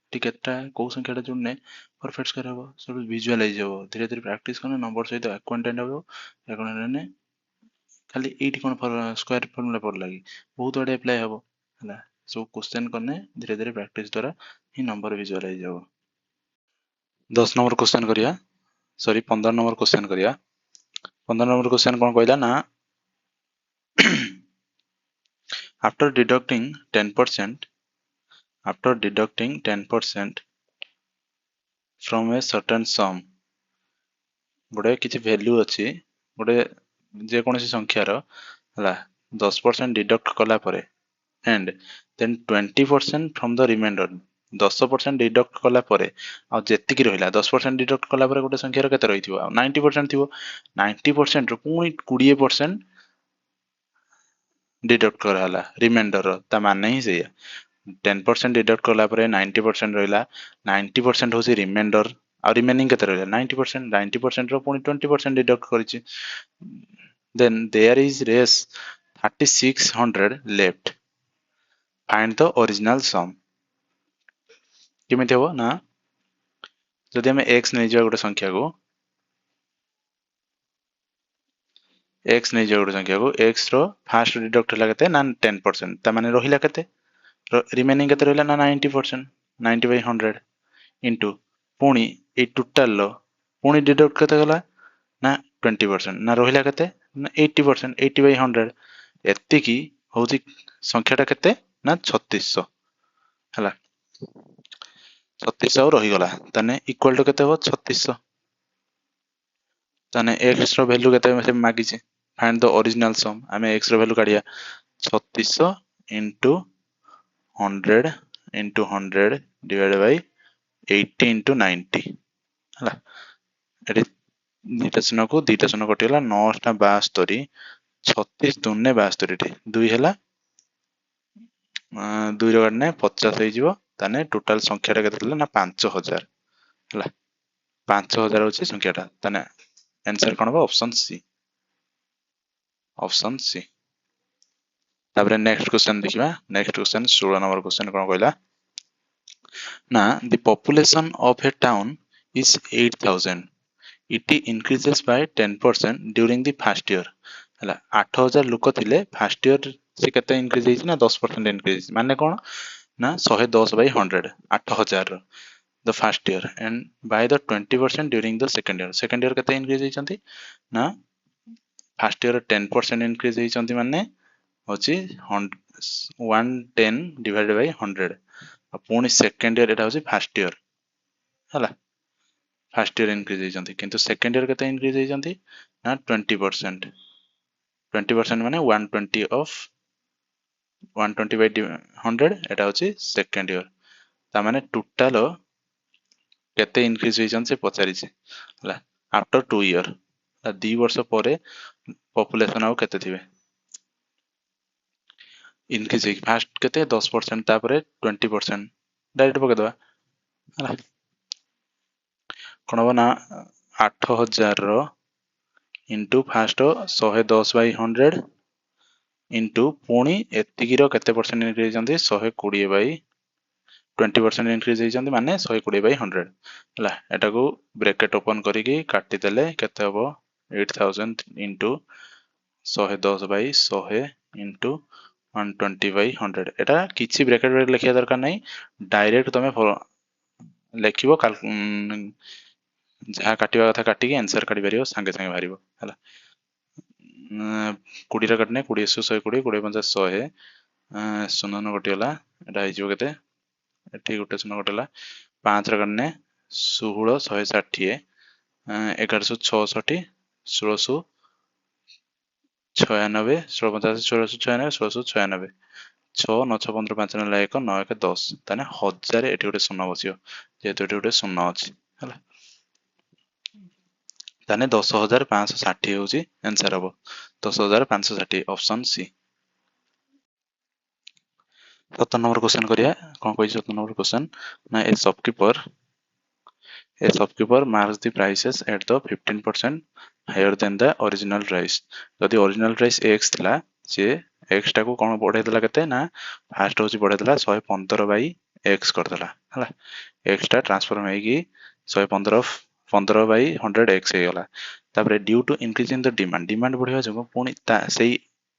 ଏଠି କେତେଟା କୋଉ ସଂଖ୍ୟାଟା ଯୋଡିନେ ପରଫେକ୍ଟ ସ୍କୋୟାର ହବ ସବୁ ଭିଜୁଆଲାଇଜ ହବ ଧୀରେ ଧୀରେ ପ୍ରାକ୍ଟିସ କଲେ ନମ୍ବର ସହିତ ଆକ୍ୱାଣ୍ଟେଡ ହବ ଆକ୍ୱାଣ୍ଟେଡ ହେଲେ ଖାଲି ଏଇଠି କଣ ସ୍କୋୟାର ଫର୍ମୁଲା ପଡିଲା କି ବହୁତ ଆଡେ ଆପ୍ଲାଏ ହବ ହେଲା ସବୁ କ୍ୱେଶ୍ଚନ କଲେ ଧୀରେ ଧୀରେ ପ୍ରାକ୍ଟିସ ଦ୍ୱାରା ହିଁ ନମ୍ବର ଭିଜୁଆଲାଇଜ ହବ 10 ନମ୍ବର କ୍ୱେଶ୍ଚନ କରିବା ସରି 15 ନମ୍ବର କ୍ୱେଶ୍ଚନ କରିବା 15 ନମ୍ବର କ୍ୱେଶ୍ଚନ କଣ କହିଲା ନା after deducting 10% from a certain sum ଗୋଟେ କିଛି ଭ୍ୟାଲ୍ୟୁ ଅଛି ଗୋଟେ ଯେକୌଣସି ସଂଖ୍ୟାର ହେଲା 10% ଡିଡକ୍ଟ କଲା ପରେ and then 20% from the remainder 10% ଡିଡକ୍ଟ କଲା ପରେ ଆଉ ଯେତିକି ରହିଲା 10% ଡିଡକ୍ଟ କଲା ପରେ ଗୋଟେ ସଂଖ୍ୟାର କେତେ ରହିଥିବ ଆଉ 90% ଥିବ 90% ରୁ ପୁଣି 20% ଡିଡକ୍ଟ କରାହେଲା ରିମାଇଣ୍ଡର ତା ମାନେ ହିଁ ସେଇଆ 10% ଡିଡକ୍ଟ କଲା ପରେ 90% ରହିଲା 90% ହଉଛି ରିମାଇଣ୍ଡର ଆଉ ରିମେନିଂ କେତେ ରହିଲା 90% ର ପୁଣି 20% ଡିଡକ୍ଟ କରିଛି then there is res 3600 left find the original sum କେମିତି ହବ ନା ଯଦି ଆମେ x ନେଇଯିବା ଗୋଟେ ସଂଖ୍ୟାକୁ x ର ଫାର୍ଷ୍ଟ ଡିଡକ୍ଟ ହେଲା କେତେ ନା 10% ତା ମାନେ ରହିଲା କେତେ ରିମେନିଂ କେତେ ରହିଲା ନା 90% 90/100 ଇଣ୍ଟୁ ପୁଣି ଏଇ ଟୋଟାଲ ର ପୁଣି ଡିଡକ୍ଟ କେତେ ଗଲା ନା 20% ନା ରହିଲା କେତେ ନା 80% 80/100 ଏତିକି ହଉଛି ସଂଖ୍ୟାଟା କେତେ ନା 3600 ହେଲା 3600 ରହିଗଲା ତାନେ ଇକ୍ୱାଲ ଟୁ କେତେ ହବ 3600 ତାନେ x ର ଭ୍ୟାଲୁ କେତେ ସେ ମାଗିଛି find the original sum ଆମେ x ର value କାଢିବା 3600 into 100 into 100 divided by 80 into 90 ହେଲା ଏଠି ଦିଟା ଶୂନ କଟିଗଲା 9 ଟା 72 36 ଦୁନେ 72 ଏଠି 2 ହେଲା 2 ର କାଟିନେ 50 ହେଇଯିବ ତାନେ ଟୋଟାଲ ସଂଖ୍ୟାଟା କେତେ ଥିଲା ନା 5000 ହେଲା 5000 ହଉଛି ସଂଖ୍ୟାଟା ତାନେ आंसर कौन होगा ऑप्शन सी तापर नेक्स्ट क्वेश्चन देखिबा नेक्स्ट क्वेश्चन 16 नंबर क्वेश्चन कौन कहला ना the population of A town is 8000 it increases by 10% during the first year हला 8000 लोक थिले फर्स्ट ईयर से केते इंक्रीज हेछि ना 10% इंक्रीज माने कोन ना 110/100 8000 the first year and by the 20% during the second year. Second year केते इंक्रीज होइचंती ना फर्स्ट ईयर 10% इंक्रीज होइचंती माने होची 110 डिवाइडेड बाय 100 पुणी सेकंड ईयर एटा होची फर्स्ट ईयर हला फर्स्ट ईयर इंक्रीज होइचंती किंतु सेकंड ईयर केते इंक्रीज होइचंती ना 20% 20% माने 120 ऑफ 120 बाय 100 एटा होची सेकंड ईयर ता माने टोटल केते इंक्रीज होइचंती से पचारिछि हला आफ्टर 2 ईयर 2 वर्ष परे पॉपुलेशन आउ केते थिबे इंक्रीज होई फास्ट केते 10% तापरे 20% डायरेक्ट पके दवा हला कोन बना 8000 rho into fast 110 by 100 into पुणी एतिकी रो केते परसेंट इंक्रीज होइचंती 120 बाय 20% इंक्रीज होइचंती माने 120 बाय 100 हला एटा को ब्रैकेट ओपन करिकी काटी देले केते हबो 8000 इंटू 110 बाय 100 इंटू 120 बाय 100 एटा किछि ब्रैकेट ब्रैकेट लिखिया दरकार नै डायरेक्ट तमे लेखिबो जहाँ काटिबा कथा काटिकी आंसर काटी परिबो संगे संगे बाहरिबो हला 20 रा काटने 20 100 120 20 50 100 शून्य न कटिगला एटा हिजो केते एठी गोटे शून्य कटिला 5 रा काटने 16 160 1166 1696 1650 1696 1696 6 9 6 15 5 9 1 9 1 10 ताने 1000 एठी गोटे शून्य बसियो जेहेतु एठी गोटे शून्य अछि हला ताने 10560 होची आंसर हबो 10560 ऑप्शन सी। 7 नंबर क्वेश्चन करिया कोन कहै 7 नंबर क्वेश्चन ना ए shopkeeper marks the prices at the 15% higher than the original price जदि ओरिजिनल प्राइस x थिला जे x टा को कोन बढ़ाई देला केते ना फास्ट होची बढ़ाई देला 115 बाई x कर देला हला x टा ट्रांसफॉर्म हेगी 115 15 बाई 100 x हे गला तापरे due to increase in the demand बढ़िया जगो पुणी ता सेही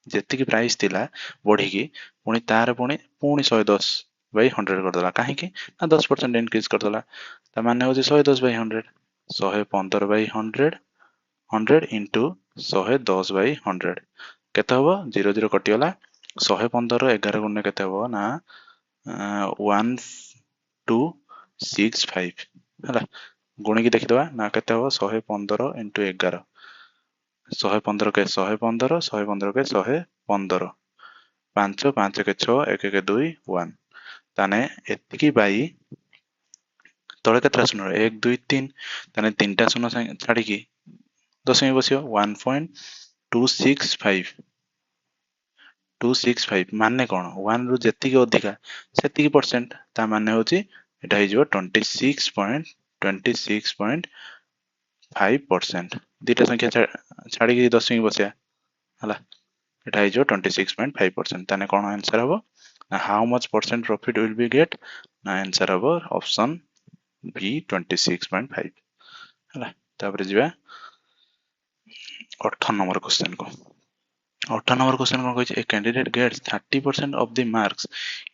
जेतिकी प्राइस थिला बढ़ीकी पुणी तार पुणी 110 बाई 100 कर देला काहे की ना 10% इंक्रीज कर देला ता माने होची 110 बाई 100 115 बाई 100 100 इंटू 110 बाई 100 केते हबो 0 0 कटि गला 115 11 गुणे केते हबो ना 1265 हला गुणी की देखि दवा ना केते हबो 115 इंटू 11 115 के 115 115 के 115 5 5 के 6 1 1 2 1 ताने एतिकी बाई तळे केतरा शून्य 1 2 3 ताने तीनटा शून्य छाडी की दशमी बसियो 1.265 265 माने कोन 1 रु जेतिकी अधिका सेतिकी परसेंट ता माने होची एटा हि जो 26.5% दीटा संख्या छाडी की दशमी बसिया हला एटा हि जो 26.5% ताने कोन आंसर हबो how much percent profit will be get ना आंसर हबो ऑप्शन बी 26.5 हला तापर जिबा 18 नंबर क्वेश्चन को 18 नंबर क्वेश्चन कोन कहै a candidate gets 30% of the marks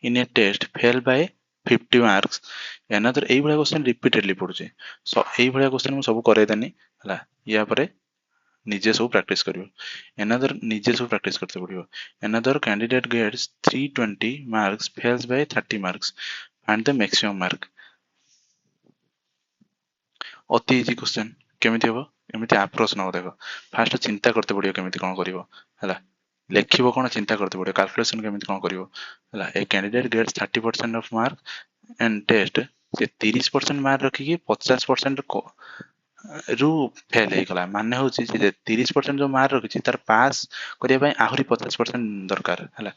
in a test fail by 50 marks another एई भलिया क्वेश्चन रिपीटेडली पडुचे सो एई भलिया क्वेश्चन हम सब करे देनी हला या परे निजे सब प्रैक्टिस करियो एनदर निजे सब प्रैक्टिस करते पड़ियो another candidate gets 320 marks fails by 30 marks find the maximum mark अति इजी क्वेश्चन केमिति हबो एमिति अप्रोच न देखो फास्ट चिंता करते पड़ियो केमिति कोन करिवो हला लेखिबो कोन चिंता करते पड़ियो कैलकुलेशन केमिति कोन करिवो हला a candidate gets 30% of mark and test से 30% मार्क रखी की 50% को रु फेल हे गला माने होची जे 30% जो मार्क रखी तार पास करिया पय आहुरी 50% दरकार हला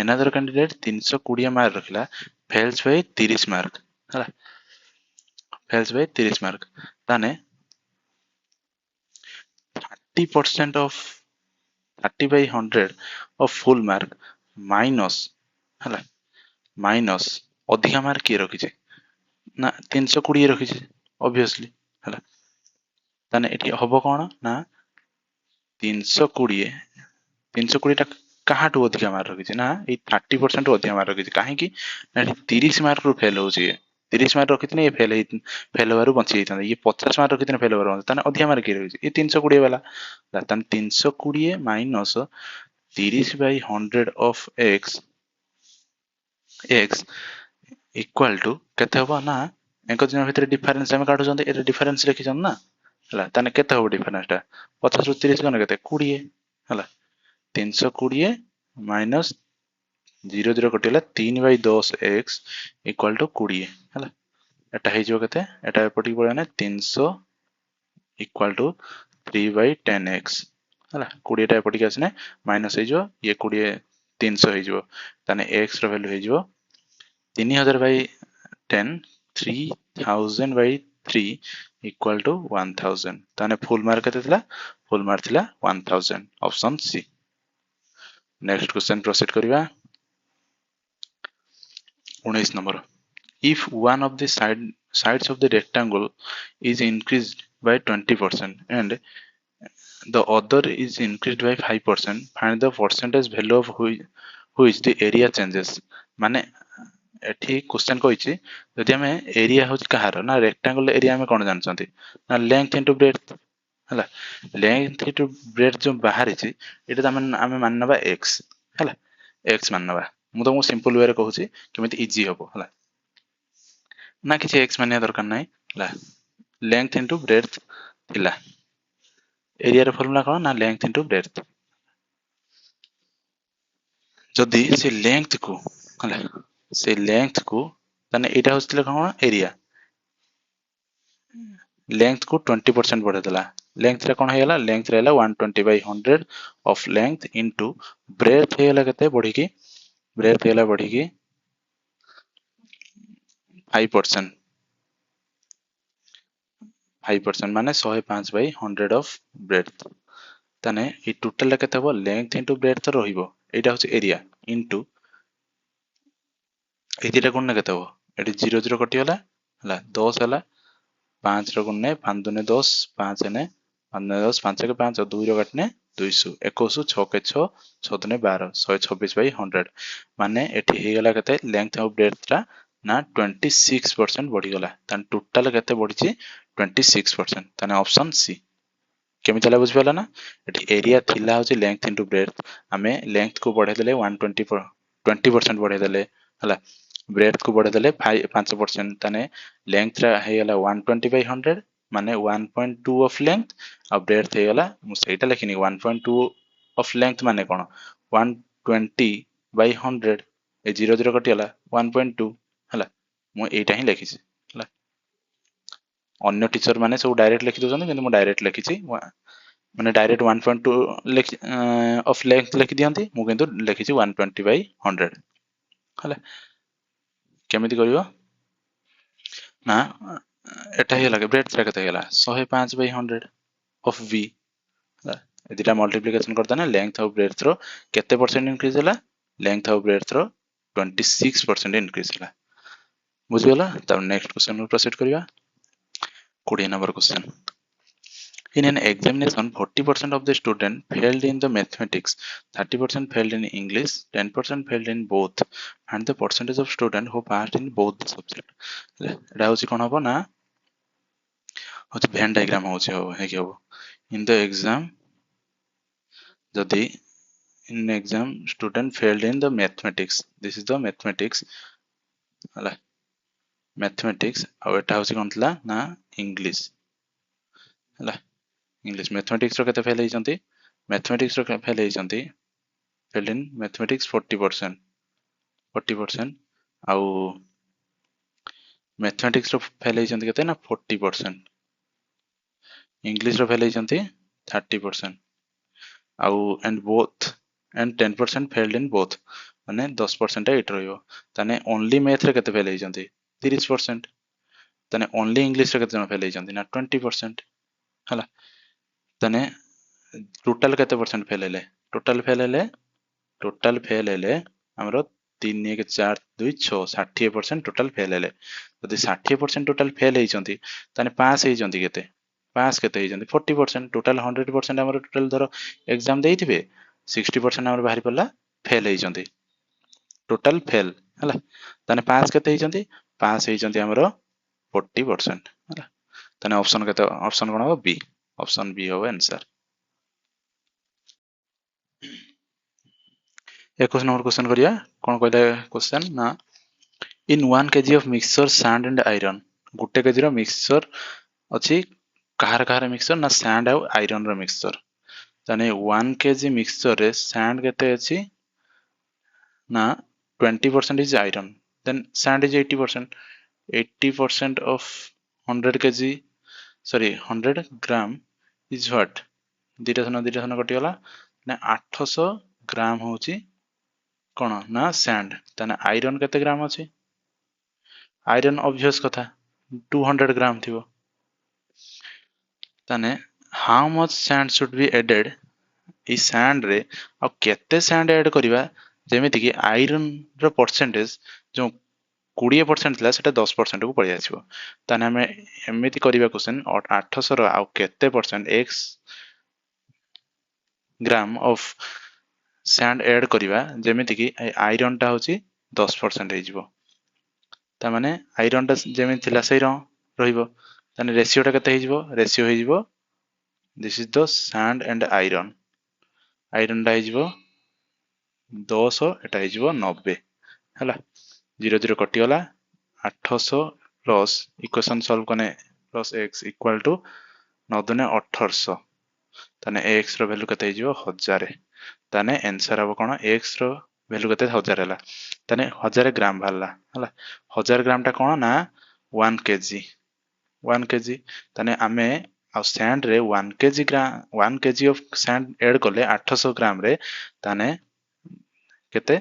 एनदर कैंडिडेट 320 मार्क रखिला फेल्स बाय 30 मार्क हला फेल्स बाय 30 मार्क ताने 30% of 30 by 100 of full mark minus हला माइनस अधिका मार्क किए रखिছে ना 320 रखिছে obviously हला ताने एठी हबो कोन ना 320 320 टा काहाटू अधिका मार्क रखिছে ना ए 30% अधिका मार्क रखिছে काहे की ना 30 मार्क रु फेल होची 30 मार्क रखी ये फेल होबार बची जाता ये 50 मार्क रखी फेल होबार बची अधिका मार्क किए रही ये 320 वाला 320 minus 30/100 of x equal to केते हबो ना एक दिन भितर डिफरेंस हम काढुछन ए डिफरेंस लिखिछन ना हला ताने केते हबो डिफरेंस टा 50 रु 30 गने केते 20 हला 320 माइनस 0 कटिला 3/10 x इक्वाल टू 20 हला एटा हे जो केते एटा एपटी पळाने 300 इक्वाल टू 3/10 x हला 20 टा एपटी आसने माइनस हे जो ये 20 300 हे जो ताने x रो वैल्यू हे जो 3000/10 3000/3 इक्वल टू 1000 ताने फुल मार्क केते थिला फुल मार्क थिला 1000 option C next question proceed करिवा 19 number if one of the sides of the rectangle is increased by 20% and the other is increased by 5% find the percentage value of which the area changes माने एठी question कहिछि जदि हमें area होछि कहार ना rectangle area हमें कोन जानछंती ना length into breadth हला length into breadth जो बाहर छि एटा हमें माननबा x हला x माननबा मु तुमको सिंपल वे रे कहूछि केमिति इजी हबो हला ना किछि x मानिया दरकार नै हला लेंथ इनटू ब्रेड्थ थिला एरिया रे फॉर्मूला कोन ना लेंथ इनटू ब्रेड्थ जदि से लेंथ को हला से लेंथ को तने एटा होस्तिला कोन एरिया लेंथ को 20% बढ़े देला लेंथ रे कोन हेला लेंथ रे 120/100 ऑफ लेंथ इनटू ब्रेड्थ हेला केते बढ़ी की ब्रेड्थ हेला बढ़ी की 5% 5% माने 105/100 ऑफ ब्रेड्थ तने ए टोटल केते हो लेंथ इनटू ब्रेड्थ रहिबो एटा होचे एरिया इनटू एदिटा कोन केते हो एटी 0 कटि होला हला 10 होला 5 रो गुणे 5 दुने 10 5 ने 5 ने 10 5 के 5 और 2 रो काटने 200 21 6 के 6 6 दुने 12 126/100 माने एठी हे गेला केते लेंथ ऑफ ब्रेड्थ ता ना 26% बढ़ी गला तन टोटल केते बढ़ी 26% तने ऑप्शन सी केमि चला बुझ पाला ना एठी एरिया थिला होची लेंथ इनटू ब्रेड्थ हमें लेंथ को बढ़े देले 20% बढ़े देले हला ब्रेड्थ को बढ़े देले 5% तने लेंथ रा हे गला 120/100 माने 1.2 ऑफ लेंथ और ब्रेड्थ हे गला मु सेटा लिखिनी 1.2 ऑफ लेंथ माने कोन 120/100 ए 0 कटि गला 1.2 हला मु एटा ही लिखिसी हला अन्य टीचर माने सब डायरेक्ट लिखि दोछन किंतु मु डायरेक्ट लिखिसी माने डायरेक्ट 1.2 ऑफ लेंथ लिखि दियंती मु किंतु लिखिसी 120/100 हला केमिति करियो ना एटा हे लगे ब्रेड्थ रा केते गेला 105/100 ऑफ v एदिटा मल्टीप्लिकेशन करता ना लेंथ ऑफ ब्रेड्थ रो केते परसेंट इंक्रीज होला लेंथ ऑफ ब्रेड्थ रो 26% इंक्रीज होला बुझ गेला तब नेक्स्ट क्वेश्चन में प्रोसीड करिया 20 number question in an examination 40% of the student failed in the mathematics 30% failed in english 10% failed in both and the percentage of student who passed in both the subject एटा होची कोन हबो ना होची Venn diagram होची हो हे कि हबो in the exam जदि in exam student failed in the mathematics this is the mathematics हला mathematics और एटा होची कोन थला ना english हला इंग्लिश मैथमेटिक्स रो केते फेल हेचंती मैथमेटिक्स रो फेल हेचंती फेल इन मैथमेटिक्स 40% आउ मैथमेटिक्स रो फेल हेचंती केते ना 40% इंग्लिश रो फेल हेचंती 30% आउ and both and 10% failed in both माने 10% एट रहियो तने ओनली मैथ रे केते फेल हेचंती 30% तने ओनली इंग्लिश रे केते जन फेल हेचंती ना 20% हला तने टोटल केते परसेंट फेल हेले टोटल फेल हेले हमरो 3 1 4 2 6 60% टोटल फेल हेले जदि 60% टोटल फेल हेचंती तने पास हेचंती केते पास केते हेचंती 40% टोटल 100% हमरो टोटल धरो एग्जाम देइथिबे 60% हमरो बाहरी पड़ला फेल हेचंती टोटल फेल हला तने पास केते हेचंती पास होइचंती हमरो 40% ହେଲା ताने ऑप्शन केते ऑप्शन कोन हो बी ऑप्शन बी हो आंसर 21 नंबर क्वेश्चन करिया कोन कहले क्वेश्चन ना इन 1 kg of mixture sand and iron Gute KG row mixture अछि कहार कहार मिक्सचर ना सैंड और आयरन रो मिक्सचर ताने 1 kg मिक्सचर रे सैंड केते अछि ना 20% is iron then sand is 80%. 80% of 100 kg sorry 100 gram is what दिटा सन कटिगला ना 800 ग्राम होची कोन ना सैंड ताने आयरन केते ग्राम अछि आयरन ऑब्वियस कथा 200 ग्राम थिबो ताने how much sand should be added ई सैंड रे आ केते सैंड ऐड करिवा जेमिति कि आयरन रो परसेंटेज जो 20% थिला सेटा 10% को पळि आछिबो ताने हमें एमिति करिवा क्वेश्चन 800 रो आ केते percent x gram of sand add करिवा जेमिति कि आयरन टा होची 10% हे जिवो ता माने आयरन टा जेमिति थिला सही रहिबो ताने रेशियो टा केते हे जिवो रेशियो हे जिवो this is the sand and iron iron टा हे जिवो 10 एटा हे जिवो 90 हला 0 0 कटि गला 800 प्लस इक्वेशन सॉल्व कने प्लस x इक्वल टू 9 दुने 1800 ताने x रो वैल्यू केते हे जिवो 1000 ताने आंसर हबो कोन x रो वैल्यू केते 1000 हला ताने 1000 ग्राम भाला हला 1000 ग्राम टा कोन ना 1 kg 1 kg ताने आमे आ सैंड रे 1 kg gram 1 kg of sand add करले 800 ग्राम रे ताने केते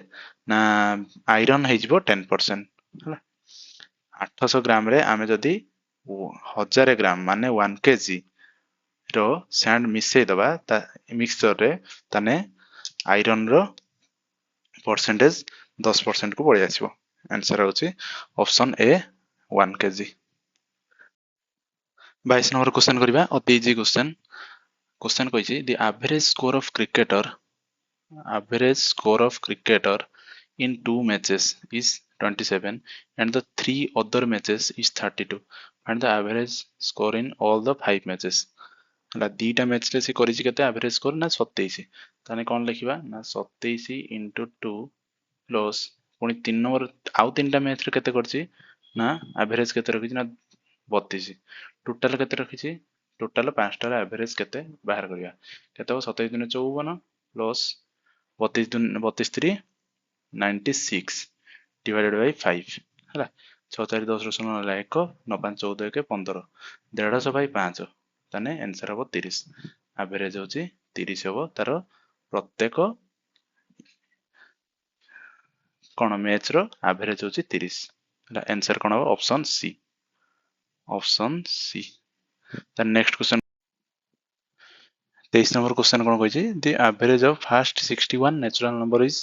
ना आयरन हे जिवो 10% हला 800 ग्राम रे आमे जदी 1000 ग्राम माने 1 kg रो सैंड मिसई दबा ता मिक्सचर रे ताने आयरन रो परसेंटेज 10% को पळि आछिबो आंसर होची option A 1 kg 22 number question करिबा अति इजी क्वेश्चन क्वेश्चन कहिछि the average score of cricketer in 2 matches is 27 and the 3 other matches is 32 and the average score in all the 5 matches हला दीटा match रे से करिछि केते average score ना 27 ताने कोन लिखिबा ना 27 into 2 प्लस पुनी 3 नंबर आउ तीनटा मैच रे केते करछि ना एवरेज केते रखिछि ना 32 टोटल केते रखिछि टोटल 5टा रे एवरेज केते बाहर करिया केते हो 27 दिन 54 प्लस 32 दिन 32 3 96 डिवाइडेड बाय 5 हला 6 4 10 रो शून्य हला 1 9 5 14 1 15 150 बाय 5 ताने आंसर हबो 30 एवरेज होची 30 हबो तार प्रत्येक कोन मैच रो एवरेज होची 30 हला आंसर कोन हबो option C the next question 23 number question कोन कहै छी the average of first 61 natural number is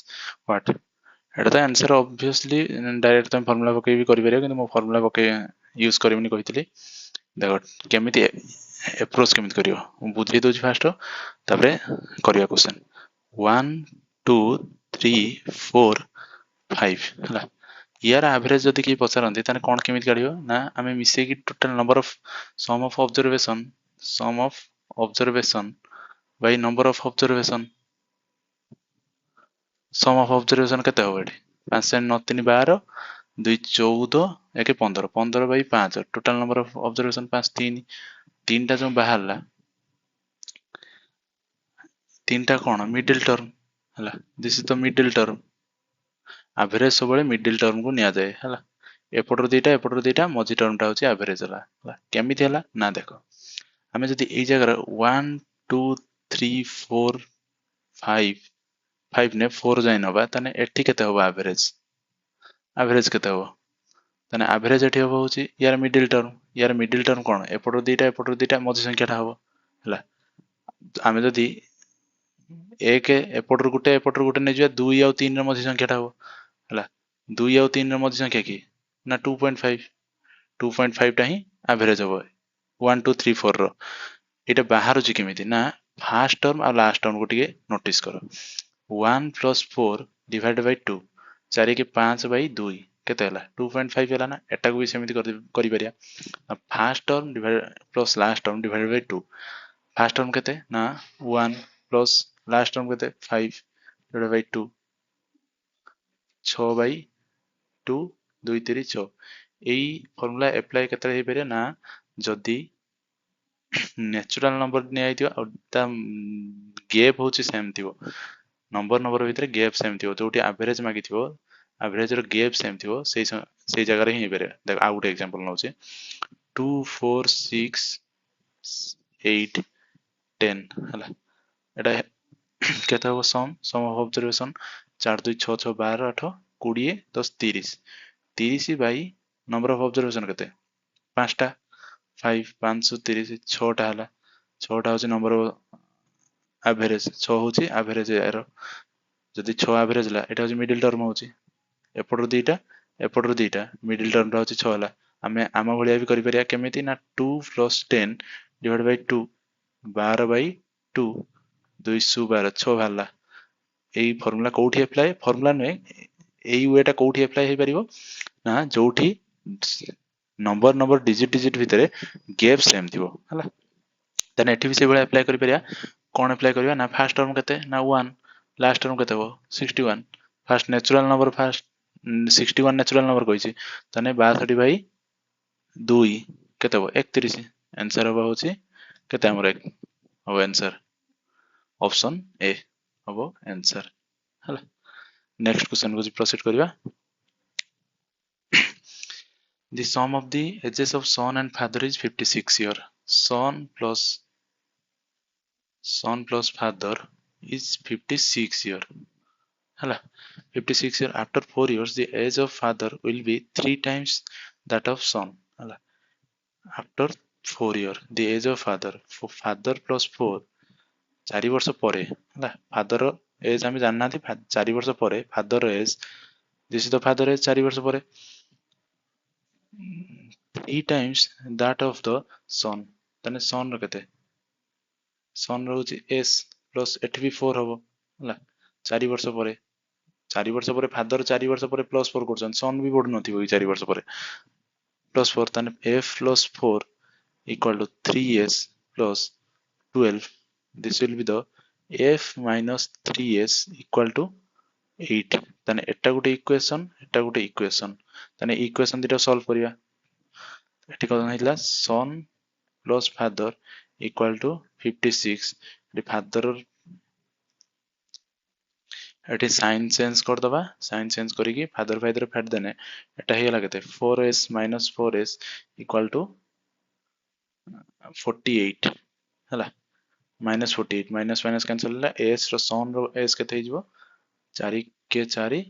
what एटा तो आंसर ऑब्वियसली डायरेक्ट तुम फार्मूला पके भी करि परियो किंतु मो फार्मूला पके यूज करबिनी कहितली देखो केमिति अप्रोच केमिति करियो बुझी दोछ फास्ट तापरे करिया क्वेश्चन 1 2 3 4 5 हला यार एवरेज जदी की पचारंती ताने कोन केमिति काढियो ना आमे मिसे की total number of sum of observation by number of observation sum of observation केते हो एठी 5 से 9 3 12 2 14 1 15 15 by 5 total number of observation 5 3 तीनटा जो बाहरला तीनटा कोन मिडिल टर्म हला this is the middle term average सबले मिडिल टर्म को निया जाय हला एपटर दीटा मझी टर्म टा होची एवरेज हला केमिति हला ना देखो हमें जदी एई जगह 1 2 3 4 5 5 ने 4 जाय नबा तने एठी केते होबा एवरेज केते होबो तने एवरेज एठी होबो होची यार मिडिल टर्म कोन एपटर दीटा मझी संख्या टा होबो हला हमें जदी एक एपटर गुटे नै जिया 2 और 3 र मझी संख्या टा हो हला 2 और 3 र मझी संख्या की ना 2.5 टा ही एवरेज हो 1 2 3 4 रो एटा बाहर छि केमिति ना फर्स्ट टर्म और लास्ट टर्म को टिके नोटिस करो 1 + 4 डिवाइडेड बाय 2 4 के 5 बाय 2 केते हला 2.5 हला ना एटा को भी सेमिति करि परिया first term divide plus last term divided by 2 first term केते ना 1 प्लस लास्ट टर्म केते 5 डिवाइडेड बाय 2 6 बाय 2 2 3 6 एई फार्मूला अप्लाई केते हे परिया ना जदी नेचुरल नंबर नि आइथियो आ ता गैप होची सेम थिबो नंबर भितर गैप सेम थिबो जोटी एवरेज मागिथिबो एवरेज रो गैप सेम थिबो सेई जगह रे ही हेबरे देख आ गुटे एग्जांपल नउची 2 4 6 8 10 हला एटा केते हो सम of observation 4 2 6 6 12 8 20 10 30 30 by number of observation केते 5 टा 5 530 6 टा हला 6 टा होची नंबर एवरेज 6 होची एवरेज एरो जदी 6 एवरेज ला एटा होची मिडिल टर्म होची एपटर दुईटा मिडिल टर्म होची 6 हला आमे आमा भलिया भी करि परिया केमिति ना 2 + 10 डिवाइड बाय 2 12 बाय 2 212 6 भाला एई फार्मूला कोठी अप्लाई फार्मूला नै एई वेटा कोठी अप्लाई हे परिबो ना जोठी नंबर डिजिट भितरे गैप सेम थिबो हला तने एठी भी से भलिया अप्लाई करि परिया कोन अप्लाई करिया ना फर्स्ट टर्म केते ना 1 लास्ट टर्म केते हो 61 first natural number first 61 natural number कहिछि तने 62 बाई 2 केते हो 31 आंसर होबा होछि केते हमर हो आंसर ऑप्शन ए हबो आंसर हला नेक्स्ट क्वेश्चन को proceed करिवा the sum of the ages of son and father is 56 year son plus father is 56 year hala 56 year after 4 years the age of father will be 3 times that of son hala after 4 year the age of father for father plus 4 4 वर्ष परे हाला father as हम जानना थी 4 वर्ष परे father age this is the father age 4 वर्ष परे 3 times that of the son तने son रो केते son रहउची s प्लस एठी भी 4 हबो हाला 4 वर्ष परे 4 वर्ष परे फादर 4 वर्ष परे प्लस 4 करछन son भी बढ नथिबो 4 वर्ष परे प्लस 4 तने f plus 4 equal to 3s plus 12 this will be the f minus 3s equal to 8 तने एटा गुटे इक्वेशन तने इक्वेशन दिटा सॉल्व करिया एठी कोन हिला son plus father equal to 56 एठी फादर एठी साइन चेंज कर दबा साइन चेंज करी की फादर फेट देने एटा हे लागते 4s minus 4s equal to 48 हला minus 48 minus minus cancel होला s रो son रो s केते हिजबो 4 के 4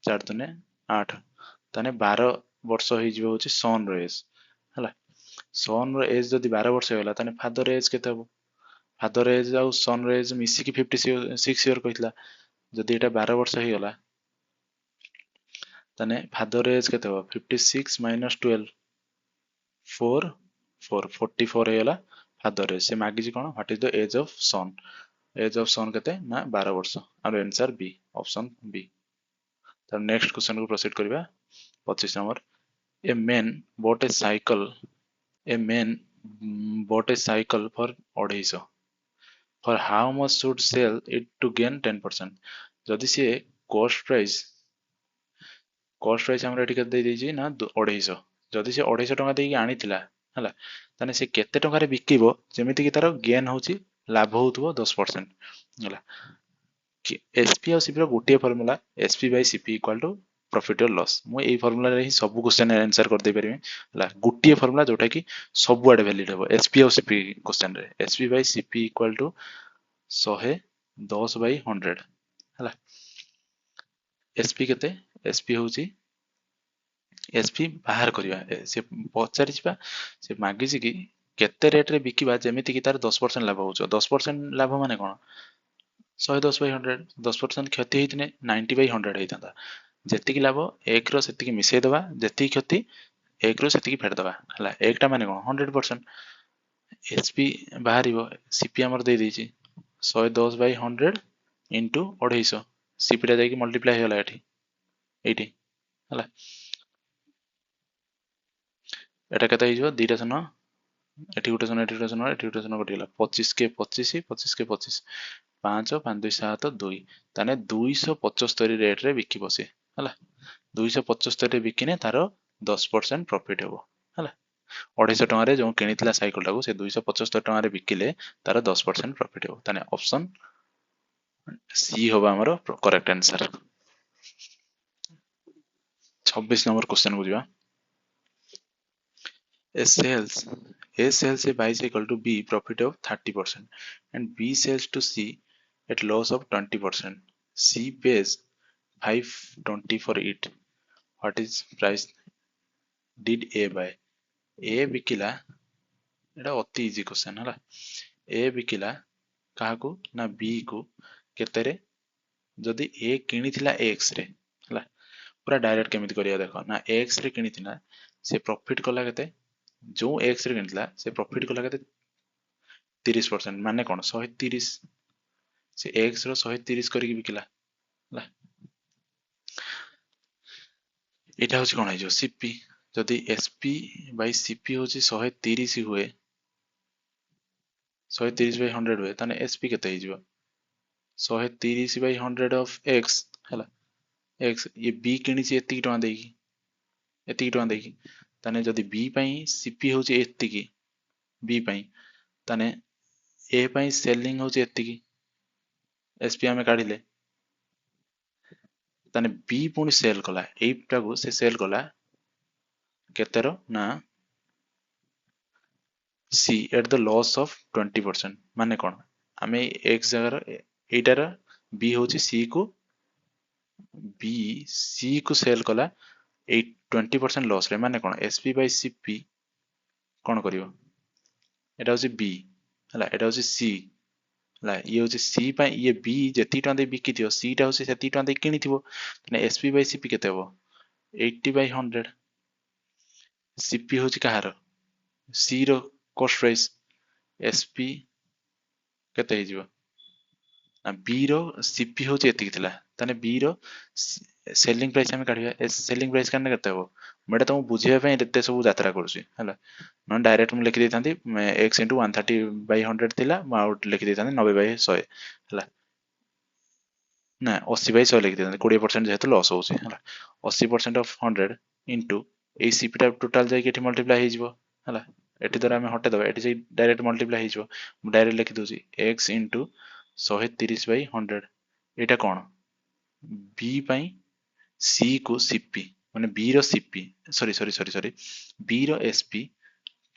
4 तने 8 तने 12 वर्ष हिजबो होची son रो s हला son रो एज जदी 12 वर्ष होला तने फादर एज केते हबो फादर एज आउ son रो एज मिसी की 56 ईयर कहितला जदी एटा 12 वर्ष हे होला तने फादर एज केते हबो 56 minus 12 4 4 44 हे होला फादर एज से मागी जी कोन what is the age of son केते ना 12 वर्ष और आंसर बी ऑप्शन बी त नेक्स्ट क्वेश्चन को प्रोसीड करबा 25 number a man bought a cycle A man bought a cycle for 250 for how much should sell it to gain 10% जदि से cost price हमरा एठी दे देजी ना 250 जदि से 250 टका देकी आनिथिला हला तने से केते टका रे बिकिबो जेमिति कि तार गेन होची लाभ होतबो 10% हला एसपी और सीपी रो गोटे formula SP by CP equal to profit और लॉस मु एई फार्मूला रे ही सब क्वेश्चन आंसर कर दे परिमे हला गोटे फार्मूला जोटा कि सब आडे वैलिड हबो एसपी और सीपी क्वेश्चन रे SP by CP equal to 110 by 100 हला एसपी केते एसपी होची एसपी बाहर करिवा से पचारि छिबा से मागी छि कि केते रेट रे बिकिबा जेमिति कि तार 10% लाभ होचो 10% लाभ माने कोन 110 बाय 100 10% क्षति हेतिने 90 बाय 100 हेतांता जेतिकी लाभ एक रो सेतिकी मिसै दबा जेतिकी क्षति एक रो सेतिकी फेड दबा हला एकटा माने कोन 100% एचपी बाहरिबो सीपी हमर दे देछि 110 बाय 100 इनटू 250 सीपी टा जाई कि मल्टीप्लाई होला एठी ହେଲା ଏଟା କେତେ ହେଇଯିବ ଦିଟା ଶୂନ ଏଠି ଗୋଟେ ଶୂନ ଏଠି ଗୋଟେ ଶୂନ ଏଠି ଗୋଟେ ଶୂନ କଟିଗଲା 25 के 25 25 के 25 5 5 2 7 2 ତାନେ 275 ରେଟ୍ ରେ ବିକିବ ସେ ହେଲା 275 ରେ ବିକିନେ ତାର 10% ପ୍ରଫିଟ୍ ହେବ ହେଲା 250 ଟଙ୍କାରେ ଯୋଉ କିଣିଥିଲା ସାଇକେଲ ଟାକୁ ସେ 275 ଟଙ୍କାରେ ବିକିଲେ ତାର 10% ପ୍ରଫିଟ୍ ହେବ ତାନେ ଅପସନ୍ सी होगा हमारा करेक्ट आंसर 26 नंबर क्वेश्चन को जीवा A sells a bicycle to B profit of 30% and B sells to C at loss of 20%. C pays 520 for it. What is price did A buy? A Bikila एटा अति easy question हला A Bikila काहाकू ना B को केतेरे जदि A किनिथिला X रे हला पूरा direct केमिति करिया देखो ना X रे किनिथिला से प्रॉफिट कला केते जो X रे किनिथिला से प्रॉफिट कला केते 30% माने कोन 130 से X रो 130 करिक बिकिला हला एटा होची कोन आइजो CP जदि SP बाय CP होची 130 हुए 130 बाय 100 हुए ताने SP केते हिजो 130 बाय 100 ऑफ X हला X ये B किनिची एति टका देकी ताने जदि B पई CP होची एति की B पई ताने A पई सेलिंग होची एति की SP हमें काढिले ताने B पुणी सेल कला एटा को से सेल कला केतेरो ना C at the loss of 20% माने कोन आमे X जगह एटार B होची C को सेल कला 20% लॉस रे माने कोन SP by CP कोन करियो एटा होची B हला एटा होची C हला ये होची C पई ये B जेति टका दे बिकी थियो C टा होची सेति टका दे किनि थिबो तने SP by CP केते हबो 80 by 100 CP होची कहार C रो कॉस्ट प्राइस SP केते हे जिवो B रो CP होची एति थिला तने B रो सेलिंग प्राइस हम काढिया सेलिंग प्राइस काने केते हबो मेडा तुम बुझिया पे एते सब यात्रा करछि हला न डायरेक्ट मु लिखि देथांती x * 130 by 100 थिला मा लिखि देथांती 90 by 100 हला ना 80 by 100 लिखि देथांती 20% जेहेतु लॉस होछि हला 80% ऑफ 100 इनटू ए सीपी टा टोटल जाई केठी मल्टीप्लाई हे जिवो हला एठी द्वारा हम हटे दबा एठी जाई डायरेक्ट मल्टीप्लाई हे जिवो मु डायरेक्ट लिखि दोछि x * 130 by 100 Etah cone b पई c को cp माने b रो cp सॉरी b रो sp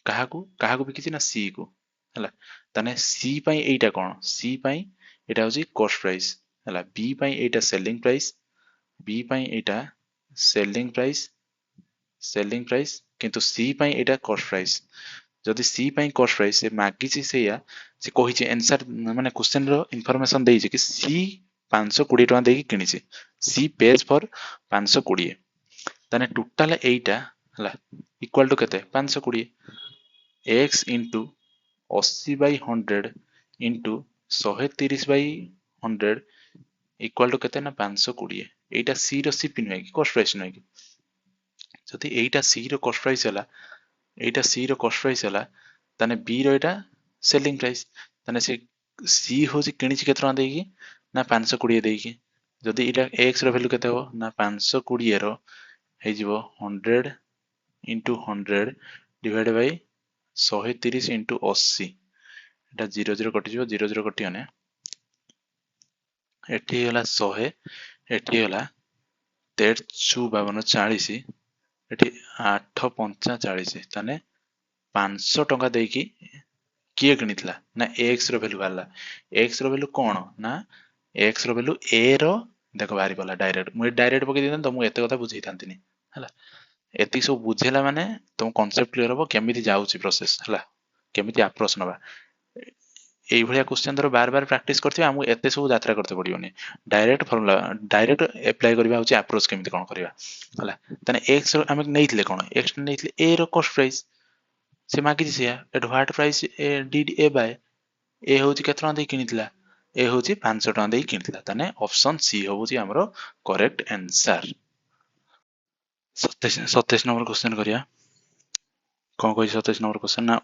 काहाकू बिकिछि ना c को हला तने c पई एटा कोन c पई एटा होछि कॉस्ट प्राइस हला b पई एटा सेलिंग प्राइस b पई एटा सेलिंग प्राइस किंतु c पई एटा कॉस्ट प्राइस जदि c पई कॉस्ट प्राइस से मागिछि सेया से कहिछि आंसर माने क्वेश्चन रो इंफॉर्मेशन देइछि कि c 520 टका देकी किनिछि c पेज फॉर 520 ताने टोटल एटा हला इक्वल टू केते 520 x into 80 by 100 into 130 by 100 equal to केते ना 520 एटा c रो cp नय कि कॉस्ट प्राइस नय कि जति एटा c रो कॉस्ट प्राइस हला एटा c रो कॉस्ट प्राइस हला तने b रो एटा सेलिंग प्राइस तने से c होची किनिछि केतना देकी ना 520 देकी जति एटा x रो वैल्यू केते हो ना 520 रो हे जिवो 100 into 100 divided by 130 into 80 एटा 00 कटि जिवो 00 कटियाने एठी होला 100 एठी होला 1352 40 एठी 845 ताने 500 टका देकी किए किनितला ना x रो वैल्यू बाला x रो वैल्यू कोन ना x रो वैल्यू a रो देखो बाहरी पला डायरेक्ट मु डायरेक्ट पके दिदन त मु एते कथा बुझै थांतिनी हला एति सब बुझेला माने तुम कॉन्सेप्ट क्लियर हो केमिति जाउची प्रोसेस हला केमिति अप्रोच नबा एई भलिया क्वेश्चन धर बार बार प्रैक्टिस करथिबा हमु एते सब यात्रा करते पडियोनी डायरेक्ट फार्मूला डायरेक्ट अप्लाई करबा होची अप्रोच केमिति कोन करबा हला तने x रो हम नैथिले कोन x नैथिले a रो कॉस्ट प्राइस से मागी दिसिया at what price did a buy a होची केतना दे किनितला a होची 500 टका दे किनितला तने ऑप्शन सी होची हमरो करेक्ट आंसर 27 नंबर क्वेश्चन करिया कौन कही 27 नंबर क्वेश्चन ना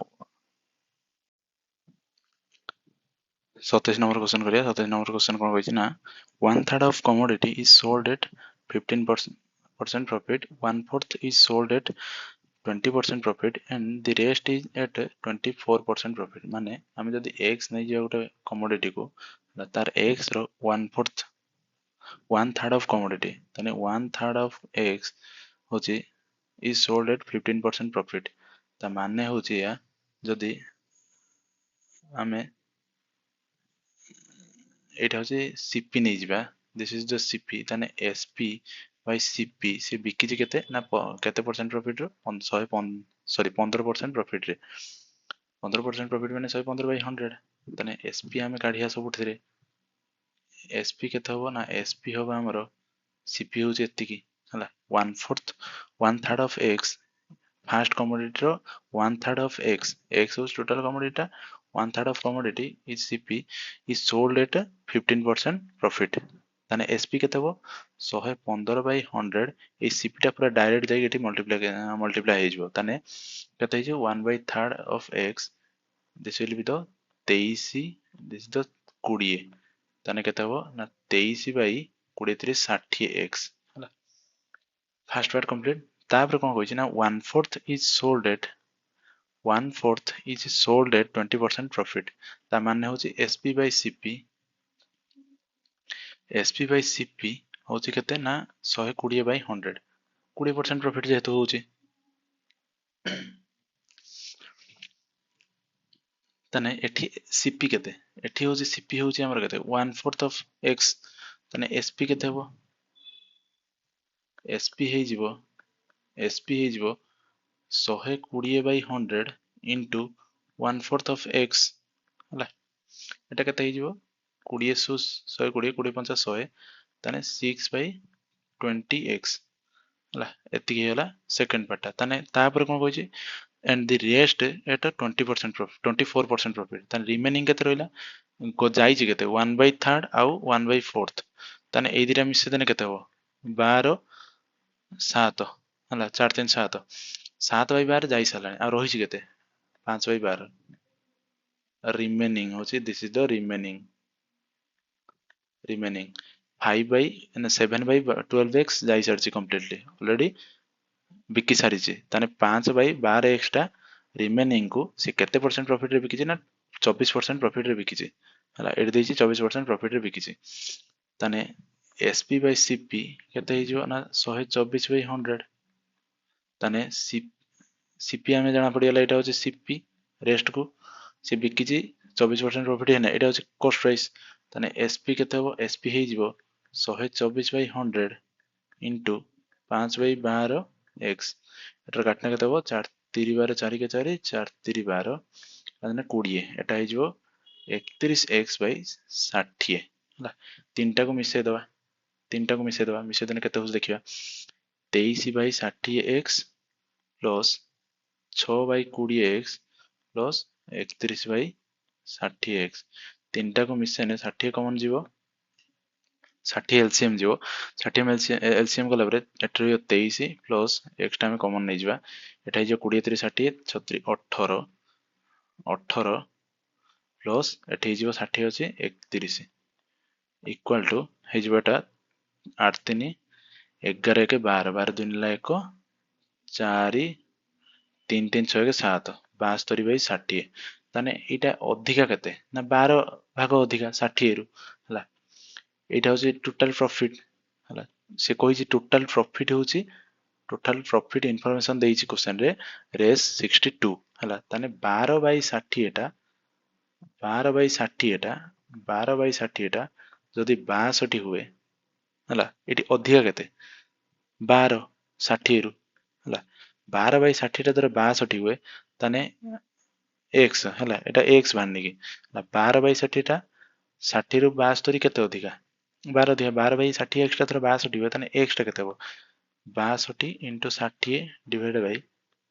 27 नंबर क्वेश्चन करिया 27 नंबर क्वेश्चन कौन कही ना 1/3 of commodity is sold at 15% profit, 1/4 is sold at 20% profit and the rest is at 24% profit। माने आम जदि x नहीं जा गोटे कमोडिटी को तार x रो 1/4 1/3 of commodity ताने 1/3 of x होची is sold at 15% profit। ता माने होची या जदि आमे एटा होची CP नहीं जिबा दिस इज द CP ताने SP बाय CP से बिकिजी केते ना केते परसेंट प्रॉफिट रो 100 सॉरी 15% प्रॉफिट रे 15% प्रॉफिट माने 115/100 ताने SP आमे काढिया सबुठिरे SP केते होबो ना SP होबो हमरो CP होची एतिकी हला 1/4 1/3 of x फास्ट कमोडिटी रो 1/3 of x x होची टोटल कमोडिटी टा 1/3 of commodity is CP is sold at 15% profit ताने SP केते होबो 115/100 ए CP टा पूरा डायरेक्ट जाई एठी मल्टीप्लाई हे जिवो ताने केते हे जिवो 1/3 of x this will be the 23 this is the 20 ताने केते हबो ना 23/20 ହେଲା फास्ट पार्ट कंप्लीट तापर कोन कहै छै ना 1/4 is sold at 1/4 is sold at 20% profit ता माने होची SP/CP होची केते ना 120/100 20% प्रॉफिट जेहेतु होची ताने एठी CP केते एठी होची CP होची हमर केते 1/4 of x ताने SP केते हबो SP हे जिवो SP हे जिवो 120/100 into 1/4 of x ହେଲା एटा केते हे जिवो 20 सु 120 20 5 100 ताने 6/20x ହେଲା एतिकी होला सेकंड पार्ट ताने तापर कोन कहै छै and the rest at a 20% profit 24% profit ताने रिमेनिंग केते रहला को जाई छि केते 1/3 आउ 1/4 ताने एई दिरा मिसे देने केते हो 12 7 ହେଲା 4 3 7 7/12 जाई सालानी आ रही छि केते 5/12 रिमेनिंग होछि this is the remaining 7/12x जाई सरछि कंप्लीटली ऑलरेडी बिकी सारी छि ताने 5/12x टा रिमेनिंग को से केते परसेंट प्रॉफिट रे बिकी छि ना 24% प्रॉफिट रे बिकी छि हला एड देछि 24% प्रॉफिट रे बिकी छि ताने SP/CP केते हे जिवो ना 124/100 ताने CP आमे जाना पड़ियाला एटा होछि CP रेस्ट को से बिकी छि 24% प्रॉफिट हेना एटा होछि कॉस्ट प्राइस ताने SP केते हो SP हे जिवो 124/100 into 5/12x एटर काटना केते हो 4 3 12 4 के 4 4 3 12 ताने 20 एटा हे जिवो 31x/60 हला तीनटा को मिसे दवा मिसे देने केते होस देखिबा 23/60x plus 6/20x plus 31/60x तीनटा को मिसेने 60 कॉमन जीवो 60 एलसीएम जीवो 60 एलसीएम गला बरे एटर 23 प्लस x टा में कॉमन नै जिबा एटा जे 20 3 60 36 18 18 प्लस एठी जीवो 60 अछि 31 इक्वल टू हे जिबाटा 8 3 11 1 12 12 2 ला 1 4 3 3 6 के 7 72/60 ताने एटा अधिका केते ना 12 भाग अधिका 60 रु हला एटा होची टोटल प्रॉफिट हला से कहि टोटल प्रॉफिट होची टोटल प्रॉफिट इंफॉर्मेशन देइची क्वेश्चन रे रेस 62 हला ताने 12/60 एटा 12/60 एटा 12/60 एटा जदि 62 हुए हला एटी अधिका केते 12 60 रु हला 12/60 टा धर 62 हुए ताने x हला एटा x बान्नी की 12/60 टा 60 रु 72 केते अधिका 12 अधिका 12/60 x टा धर 62 हुए ताने x टा केते हो 62 into 60 divided by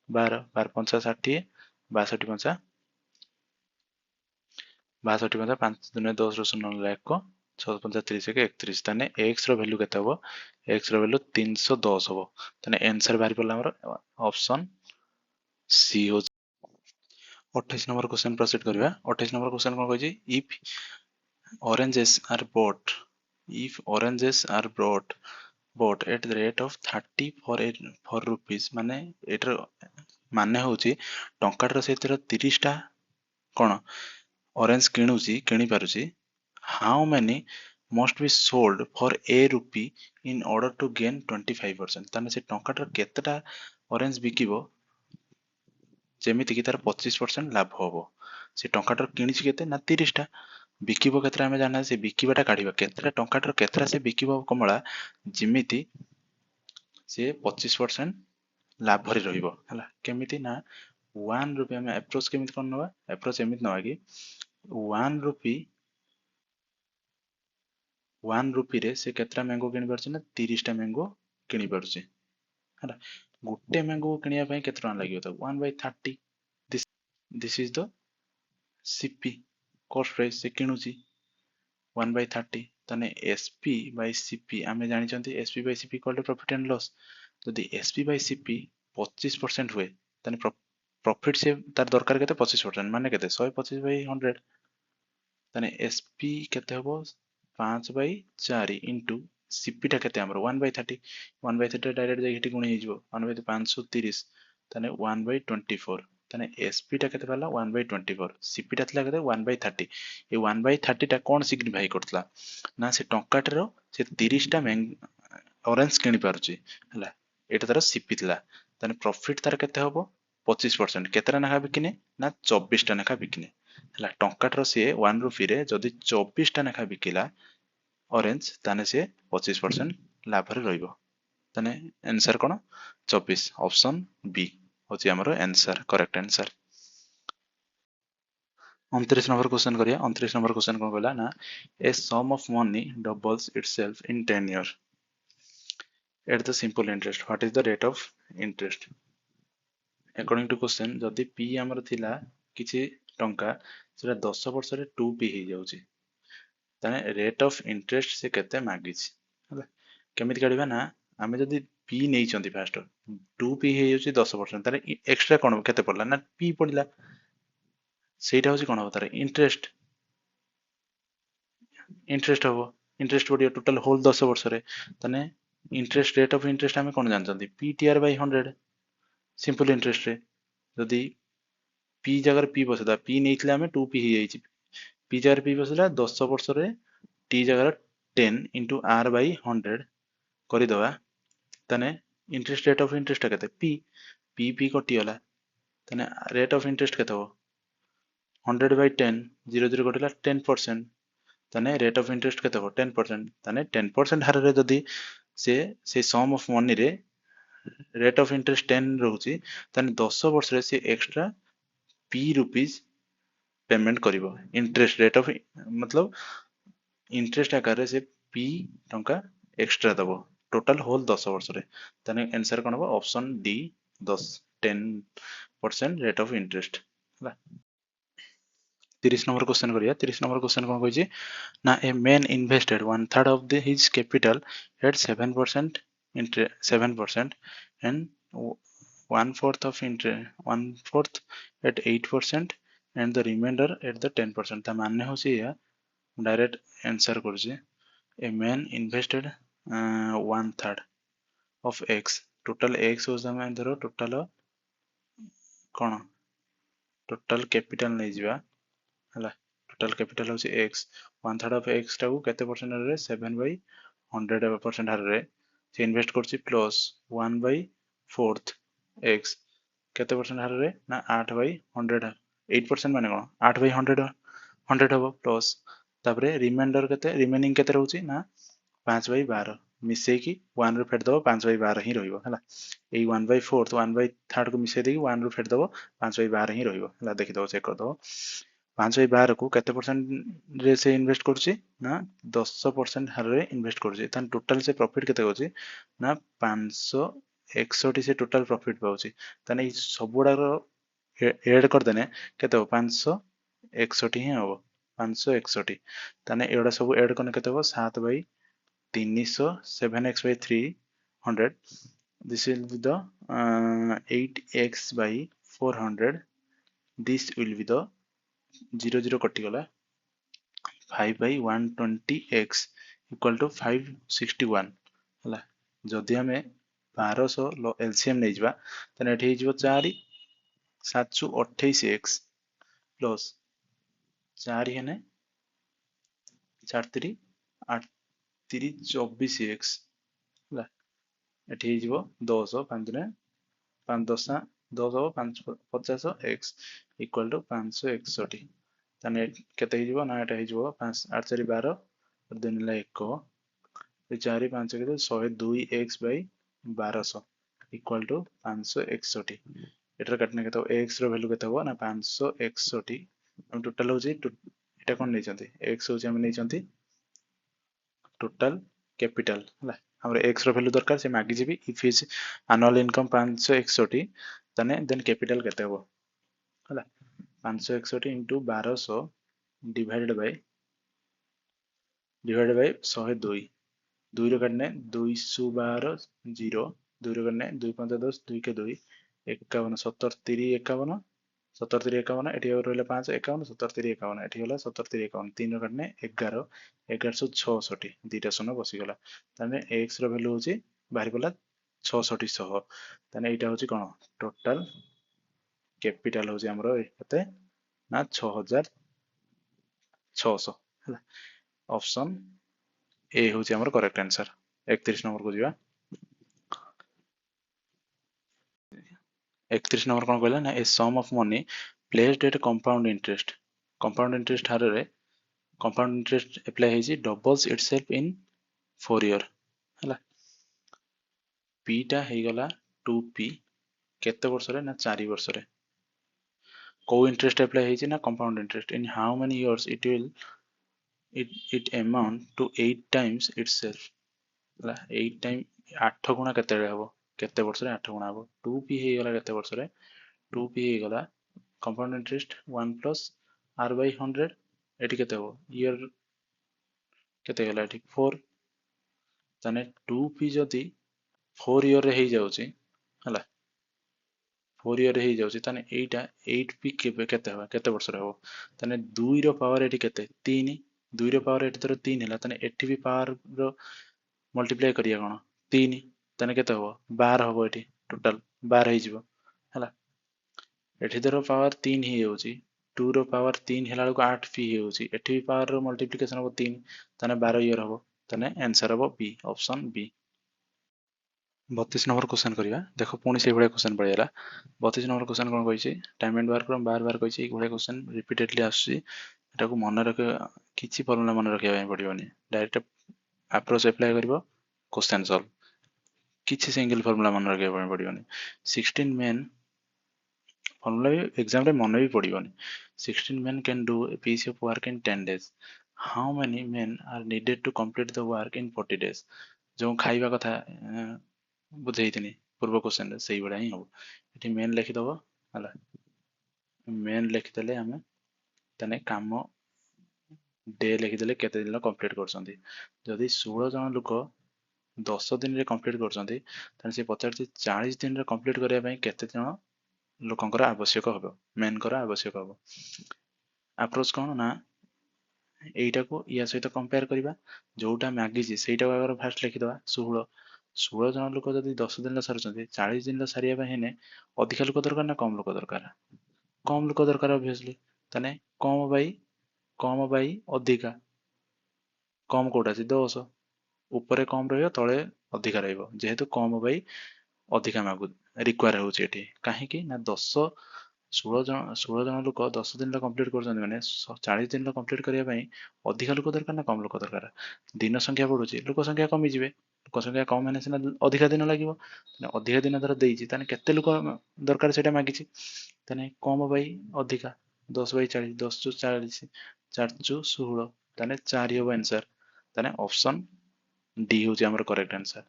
12 12 5 60 62 5 5 5 5 2 10 ରୁ 0 ला 1 6×5 = 31 ताने x रो वैल्यू केते हबो x रो वैल्यू 310 हबो ताने आंसर बाहर पड़ला हमर ऑप्शन सी हो 28 नंबर क्वेश्चन प्रोसीड करबा 28 नंबर क्वेश्चन कोन कहै छी oranges are bought if oranges are bought at the rate of 30 for rupees माने एटर माने होची टंकार सेतिर 30 टा कोन ऑरेंज किणी पारुची how many must be sold for a rupee in order to gain 25% ताने से टंकार केतेटा ऑरेंज बिकिबो जेमिति कि तार 25% लाभ होबो से टंकाटर किणीची केते ना 30 टा बिकिबो केतरा हमें जाना से बिकिबाटा काढिबा केतरा टंकाटर केतरा से बिकिबो कमला जिमिति से 25% लाभ भरी रहिबो हला केमिति ना 1 रुपी हमें अप्रोच केमिति कोन नबा अप्रोच एमिति नबा कि 1 रुपी 1 रुपी रे से केतरा मैंगो किनि परछि ना 30 टा मैंगो किनि परछि हला गुटे मैंगो किनिया पई केतना टका लागियो त 1/30 this is the CP cost price से किणुची 1/30 ताने SP by CP आमे जानि चंती SP by CP equal to profit and loss जदि SP by CP 25% हुए ताने प्रॉफिट से तार दरकार केते 25% माने केते 125/100 ताने SP केते हबो 5/4 इनटू CP टा केते हमर 1/30 1/30 डायरेक्ट जाई हेटी गुणी हिजबो 1/530 ताने 1/24 ताने SP टा केते पाला 1/24 CP टा थला केते 1/30 ए 1/30 टा कोन सिग्निफाई करतला ना से टंकाटर से 30 टा ऑरेंज किनि पारुची हला एटा तार CP थला ताने प्रॉफिट तार केते हबो 25% केतरा नाखा बिकिने ना 24 टा नाखा बिकिने हला टंकाटर से 1 रुपी रे जदी 24 टा नाखा बिकिला ऑरेंज ताने से 25% लाभ रे रहिबो ताने आंसर कोन 24 ऑप्शन बी होची हमरो answer correct answer 29 number question करिया 29 नंबर क्वेश्चन कोन कहला ना a sum of money doubles itself in 10 year at the simple interest what is the rate of interest according to question जदी p हमर थिला किछि टंका सेटा 10 वर्ष रे 2p हे जाउची ताने रेट ऑफ इंटरेस्ट से केते मागिछि हला केमिति काढिबा ना आमे जदी p नै चंती फास्ट 2p हे जाउची 10% तारे एक्स्ट्रा कोन केते पडला ना p पडिला सेटा होची कोन हो तारे इंटरेस्ट हबो इंटरेस्ट पडियो टोटल होल 10 वर्ष रे ताने इंटरेस्ट रेट ऑफ इंटरेस्ट आमे कोन जानचंती ptr/100 सिंपल इंटरेस्ट रे जदी p जगर p बसदा p नेइतले आमे 2p हे जाईची p जगर p बसला 10 वर्ष रे t जगर 10 into r/100 करि दवा तने इंटरेस्ट रेट ऑफ इंटरेस्ट केते p कटि गला तने रेट ऑफ इंटरेस्ट केते हो 100/10 0 0 कटिला 10% तने रेट ऑफ इंटरेस्ट केते हो 10% तने 10% हार रे जदी से सम ऑफ मनी रे रेट ऑफ इंटरेस्ट 10 रहउची तने 10 वर्ष रे से एक्स्ट्रा p रुपीस पेमेंट करिवो इंटरेस्ट रेट ऑफ मतलब इंटरेस्ट आकार रे से p टंका एक्स्ट्रा दबो टोटल होल 10 वर्ष रे तने आंसर कोन हो option D 10% rate of interest हला 30 नंबर क्वेश्चन करिया 30 नंबर क्वेश्चन कोन कहै छी ना a man invested 1/3 of his capital at 7% 7% and 1/4 of interest 1/4 at 8% and the remainder at the 10% ता माने होसी या डायरेक्ट आंसर करछि a man invested 1/3 of x total x होस हम धरो टोटल कोन टोटल कैपिटल नै जिवा हला टोटल कैपिटल होसी x 1/3 of x टाकू केते परसेंट रे 7/100% हार रे से इन्वेस्ट करछि प्लस 1/4 x केते परसेंट हार रे ना 8/100 8% माने कोन 8/100 100 हबो प्लस तापरे रिमाइंडर केते रिमेनिंग केते रहउछि ना 5/12 मिसै कि 1 रो फेड दबो 5/12 ही रहिबो हला एई 1/4 1/3 को मिसै देकी 1 रो फेड दबो 5/12 ही रहिबो हला देखि दबो चेक कर दबो 5/12 को केते परसेंट रे से इन्वेस्ट करछि ना 10% हार रे इन्वेस्ट करछि तन टोटल से प्रॉफिट केते होछि ना 561 से टोटल प्रॉफिट पाउछि तने सबुडा रो ऐड कर देने केते हो 561 ही हबो 561 ताने एडा सब ऐड करने केते हो 7/300 7x by 300 this will be the 8x by 400 this will be the 0 कटि गला 5/120x equal to 561 हला जदि हमें 1200 एलसीएम नहीं जिबा तने एठी जिवो 4 728x प्लस 4 हेने 4 3 8 3 24x हला एठी जिवो 10 5 ने 5 10 10 हो 5 50 x equal to 561 ताने केते ही जिवो ना एटा ही जिवो 5 8 4 12 और 2 ला 1 4 5 के 102x by 1200 equal to 561 एटर काटने के तो x रो वैल्यू केते हो ना 561 हम टोटल होची एटा कोन नै चंती x होची हम नै चंती टोटल कैपिटल हला हमरे x रो वैल्यू दरकार से मागी जेबी इफ हिज एनुअल इनकम 561 तने देन कैपिटल केते हो हला 561 into 1200 divided by 102 2 रो करने 212 0 2 रो करने 2 5 10 2 के 2 51 70 3 51 70 3 51 एठी रहले 5 51 70 3 51 एठी होला 70 3 51 3 रो करने 11 1166 दुईटा शून्य बसी गला ताने x रो वैल्यू होची बाहरी पला 66 सह ताने एटा होची कोन टोटल कैपिटल होची हमरो केते ना 6600 हला ऑप्शन ए होची हमर करेक्ट आंसर 31 नंबर को जिवा 31 नंबर कोन कहला ना a sum of money placed at compound interest हार रे कंपाउंड इंटरेस्ट अप्लाई हेजी डबल्स इटसेल्फ इन 4 ईयर हला p टा हे गला 2p केते वर्ष रे ना 4 वर्ष रे को इंटरेस्ट अप्लाई हेजी ना compound interest in how many years it will it amount to 8 times itself हला 8 टाइम 8 गुणा केते रे हबो केते वर्ष रे 8 गुणा हबो 2p हे गला केते वर्ष रे 2p हे गला compound interest 1 plus r by 100 eighty केते हबो ईयर केते गला एटी 4 ताने 2p जदी 4 ईयर रे हे जाउची हला 4 ईयर रे हे जाउची ताने एटा 8p केते हबा केते वर्ष रे हबो ताने 2 रो पावर एटी केते 3 2 रो पावर एटी तर 3 हला ताने एटी भी पावर रो मल्टीप्लाई करिया कोन 3 ताने केते हबो 12 हबो एटी टोटल 12 हे जिवो हला एठी धर पावर 3 ही होची 2 रो पावर 3 हेला को 8 पी होची एठी भी पावर रो मल्टीप्लिकेशन हबो 3 ताने 12 ईयर हबो ताने आंसर हबो B option B 32 number question करिया देखो पुणी से भलिया क्वेश्चन पळेला 32 नंबर क्वेश्चन कोन कहिछि टाइम एंड वर्क रो बार बार कहिछि एक भलिया क्वेश्चन रिपीटेडली आसी एटा को मन रख किछि फॉर्मूला मन रखिया पय पडियोनी डायरेक्ट अप्रोच अप्लाई करबो क्वेश्चन सॉल्व किछि सिंगल फॉर्मूला मन रखिया पय पडियोनी 16 मेन फॉर्मूला भी एग्जाम रे मन भी पडियोनी 16 men can do a piece of work in 10 days how many men are needed to complete the work in 40 days जो खाइबा कथा बुझेइथिनी पूर्व क्वेश्चन रे सही बडा ही हो एठी मेन लिखि दबो हला मेन लिखि देले हमें तने काम डे लिखि देले केते दिन कंप्लीट करछंती जदी 16 जन लोक 10 दिन रे कंप्लीट करछंती तने से 50 40 दिन रे कंप्लीट करिया पई केते जन लोकंकर आवश्यक हबो मेन कर आवश्यक हबो अप्रोच कोन ना एटा को या सहित कंपेयर करिबा जोटा मागी जी सेटा अगर फास्ट लिखि दबा 16 16 जन लोक जदी 10 दिन ला सारुचंती 40 दिन ला सारिया पई हेने अधिक लोक दरकार ना कम लोक दरकार कम लोक दरकार ऑब्वियसली तने कम बाई अधिका कम कोटा अछि 10 ऊपर कम रहयो तळे अधिका रहइबो जेहेतु कम बाई अधिका मागु रिक्वायर होउची एठी काहे कि ना 16 जन लोक 10 दिन ला कंप्लीट करछन माने 40 दिन ला कंप्लीट करिया पई अधिका लोक दरकार ना कम लोक दरकार दिन संख्या बढ़ुची लोक संख्या कमी जिवे लोक संख्या कम माने सिना अधिका दिन लागिवो तने अधिका दिन धर देइची तने केते लोक दरकार सेटा मागिची तने कम बाई अधिका 10 बाई 40 10 चु 40 4 चु 16 तने 4 हो आंसर तने ऑप्शन डी होची हमर correct answer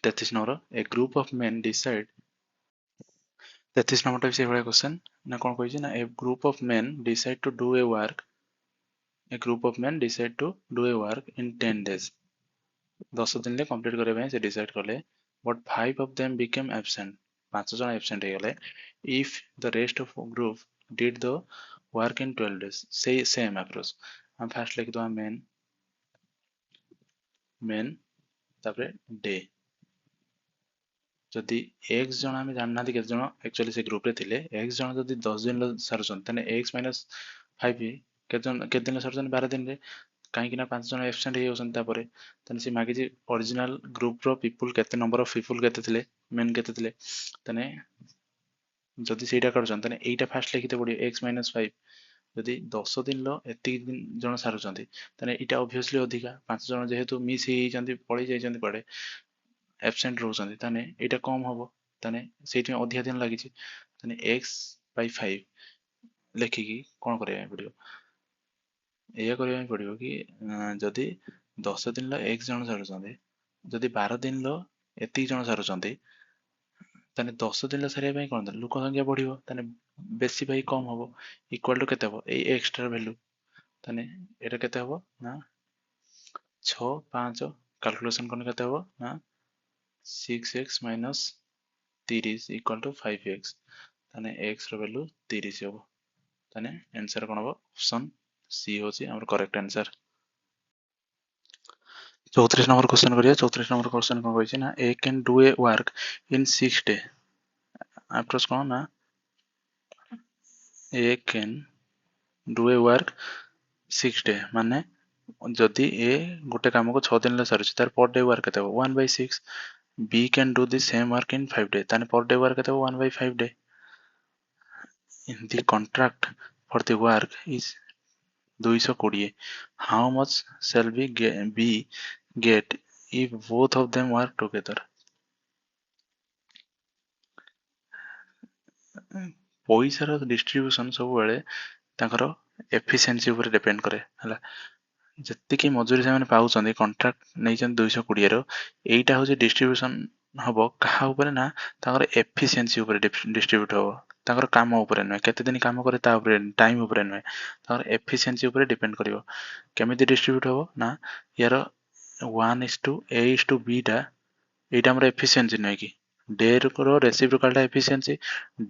33 number a group of men decide 33 number type से भलिया क्वेश्चन ना कोन कहै छै ना a group of men decide to do a work a group of men decide to do a work in 10 days 10 दिन ले complete करे ପାଇଁ से डिसाइड करले but 5 of them became absent 5 जन absent हे गले if the rest of group did the work in 12 days say same approach हम first लिख दो men तापरे डे जदि x जन आम जानना केते जन एक्चुअली से ग्रुप रे थिले x जन जदि 10 दिन सारुछन तने x माइनस 5 केते दिन सारुछन 12 दिन रे कहीं ना 5 जन एब्सेंट हे होसन तापरे तने से मागे जे ओरिजिनल ग्रुप रो पीपल केते नंबर ऑफ पीपल केते थिले मेन केते थिले तने जदि सेटा करछन तने एटा फास्ट लिखिते पड़ियो x माइनस 5 जदि 10 दिन लो एति दिन जन सारुछंती तने एटा ऑब्वियसली अधिका 5 जन जेहेतु मिस हे जंती पळी जायचंती पड़े एब्सेंट रहउछंती तने एटा कम हबो तने सेठी अधिका दिन लागिछि तने x by 5 लेखिकी कोन करबा पड़ियो एया करबा पड़ियो कि जदि 10 दिन लो x जन सारुछंती जदि 12 दिन लो एति जन सारुछंती तने 10 दिन लो सारिया पई कोन लोक संख्या बढ़ियो तने बेसी भाई कम हबो इक्वल टू केते हबो ए एक्स्ट्रा वैल्यू तने एटा केते हबो ना 6 5 कैलकुलेशन करने केते हबो ना 6x minus 30 equal to 5x तने x रो वैल्यू 30 हबो तने आंसर कोन हबो ऑप्शन सी होची हमर करेक्ट आंसर 34 नंबर क्वेश्चन करिया 34 नंबर क्वेश्चन कोन कहै छै ना a can do a work in 6 day approach कोन ना a can do a work 6 day माने जदि ए गोटे काम को 6 दिन ले सारुछि तार पर डे वर्क केते 1/6 b can do the same work in 5 day ताने पर डे वर्क केते 1/5 day in the contract for the work is 220 how much shall be get if both of them work together पैसा रो distribution सब बेले ताकर efficiency ऊपर depend करे हला जत्तिकी मजूरी से पाउछंदी कॉन्ट्रैक्ट नैछन 220 रो एटा होचे डिस्ट्रीब्यूशन हबो कहा ऊपर ना ताकर एफिशिएंसी ऊपर डिस्ट्रीब्यूट हबो ताकर काम ऊपर न केते दिन काम करे ता ऊपर टाइम ऊपर न ताकर एफिशिएंसी ऊपर डिपेंड करिवो केमिति डिस्ट्रीब्यूट हबो ना यार 1:a:b टा एटा हमर एफिशिएंसी नै कि डे रो रेसिप्रोकल टा एफिशिएंसी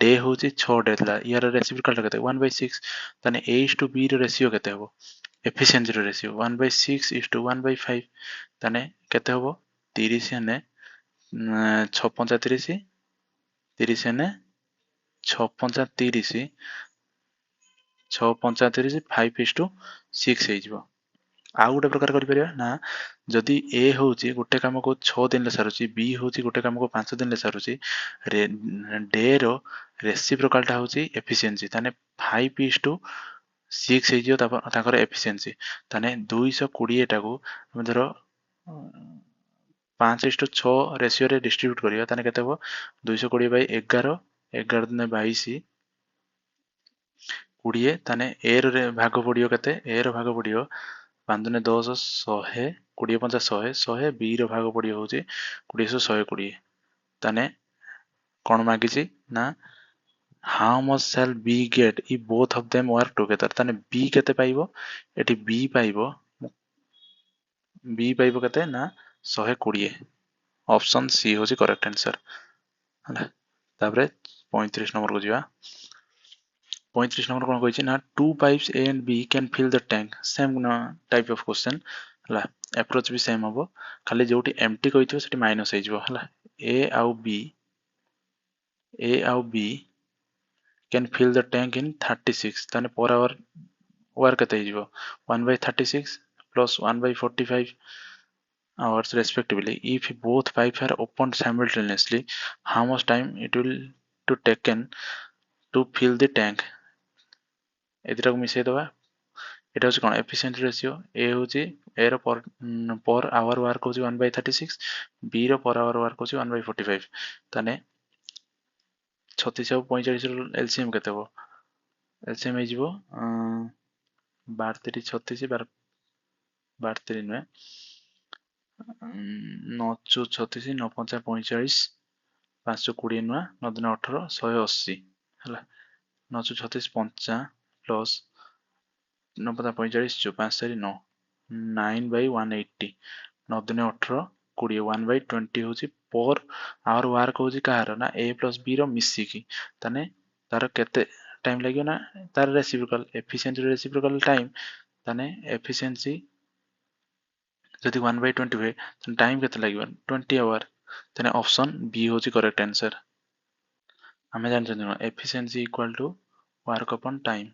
डे होची 6 डे थला यार रेसिप्रोकल टा केते 1/6 तने a:b रो रेशियो केते हबो एफिशिएंसी रो रेशियो 1/6:1/5 ताने केते हबो 30 ने 6 पंचा 30 30 ने 6 पंचा 30 6 पंचा 30 5:6 हे जिवो आउ गोटे प्रकार करि परिया ना जदि ए होची गोटे काम को 6 दिन ले सारुची बी होची गोटे काम को 5 दिन ले सारुची डे रो रेसिप्रोकल टा होची एफिशिएंसी ताने 5:6 हे जियो ताकर एफिशिएंसी ताने 220 टा को हम धरो 5:6 रेशियो रे डिस्ट्रीब्यूट करिया ताने केते हो 220/11 11 दुने 22 20 ताने ए रो भाग पडियो केते ए रो भाग पडियो 5 दुने 10 100 20 पंचा 100 100 बी रो भाग पडियो होची 20 120 ताने कोन मागिची ना how much shall be get if both of them work together ताने बी केते पाइबो एठी बी पाइबो केते ना 120 ऑप्शन सी होची करेक्ट आंसर हला तापरे 35 नंबर को जिवा 35 नंबर कोन कहै छै ना two pipes A and B can fill the tank same type of question हला अप्रोच भी सेम हबो खाली जोटी एम्प्टी कहिथिबो सेठी माइनस हे जिवो हला ए आउ B can fill the tank in 36 ताने पर आवर वर्क केते जिवो 1/36 plus 1/45 hours respectively if both pipes are opened simultaneously how much time it will to taken to fill the tank एदिरा को मिसै दबा एटा होची कोन efficiency ratio A होची ए रो per hour work होची 1/36 B रो per hour work होची 1/45 ताने 36 और 45 रो एलसीएम केते हो एलसीएम हे जिवो 12 3 36 12 3 नुए 9 4 36 9 5 45 520 नुआ 9 दुने 18 180 ହେଲା 936 5 प्लस 9 5 45 5 4 9 9/180 9 दुने 18 20 1/20 होची पर आवर वर्क होची कहार ना a प्लस b रो मिसिकी ताने तार केते टाइम लागियो ना तार रेसिप्रोकल एफिशिएंसी रेसिप्रोकल टाइम ताने एफिशिएंसी जदि 1/20 हुए ताने टाइम केते लागियो 20 आवर ताने ऑप्शन बी होची करेक्ट आंसर आमे जानछन न efficiency equal to work upon time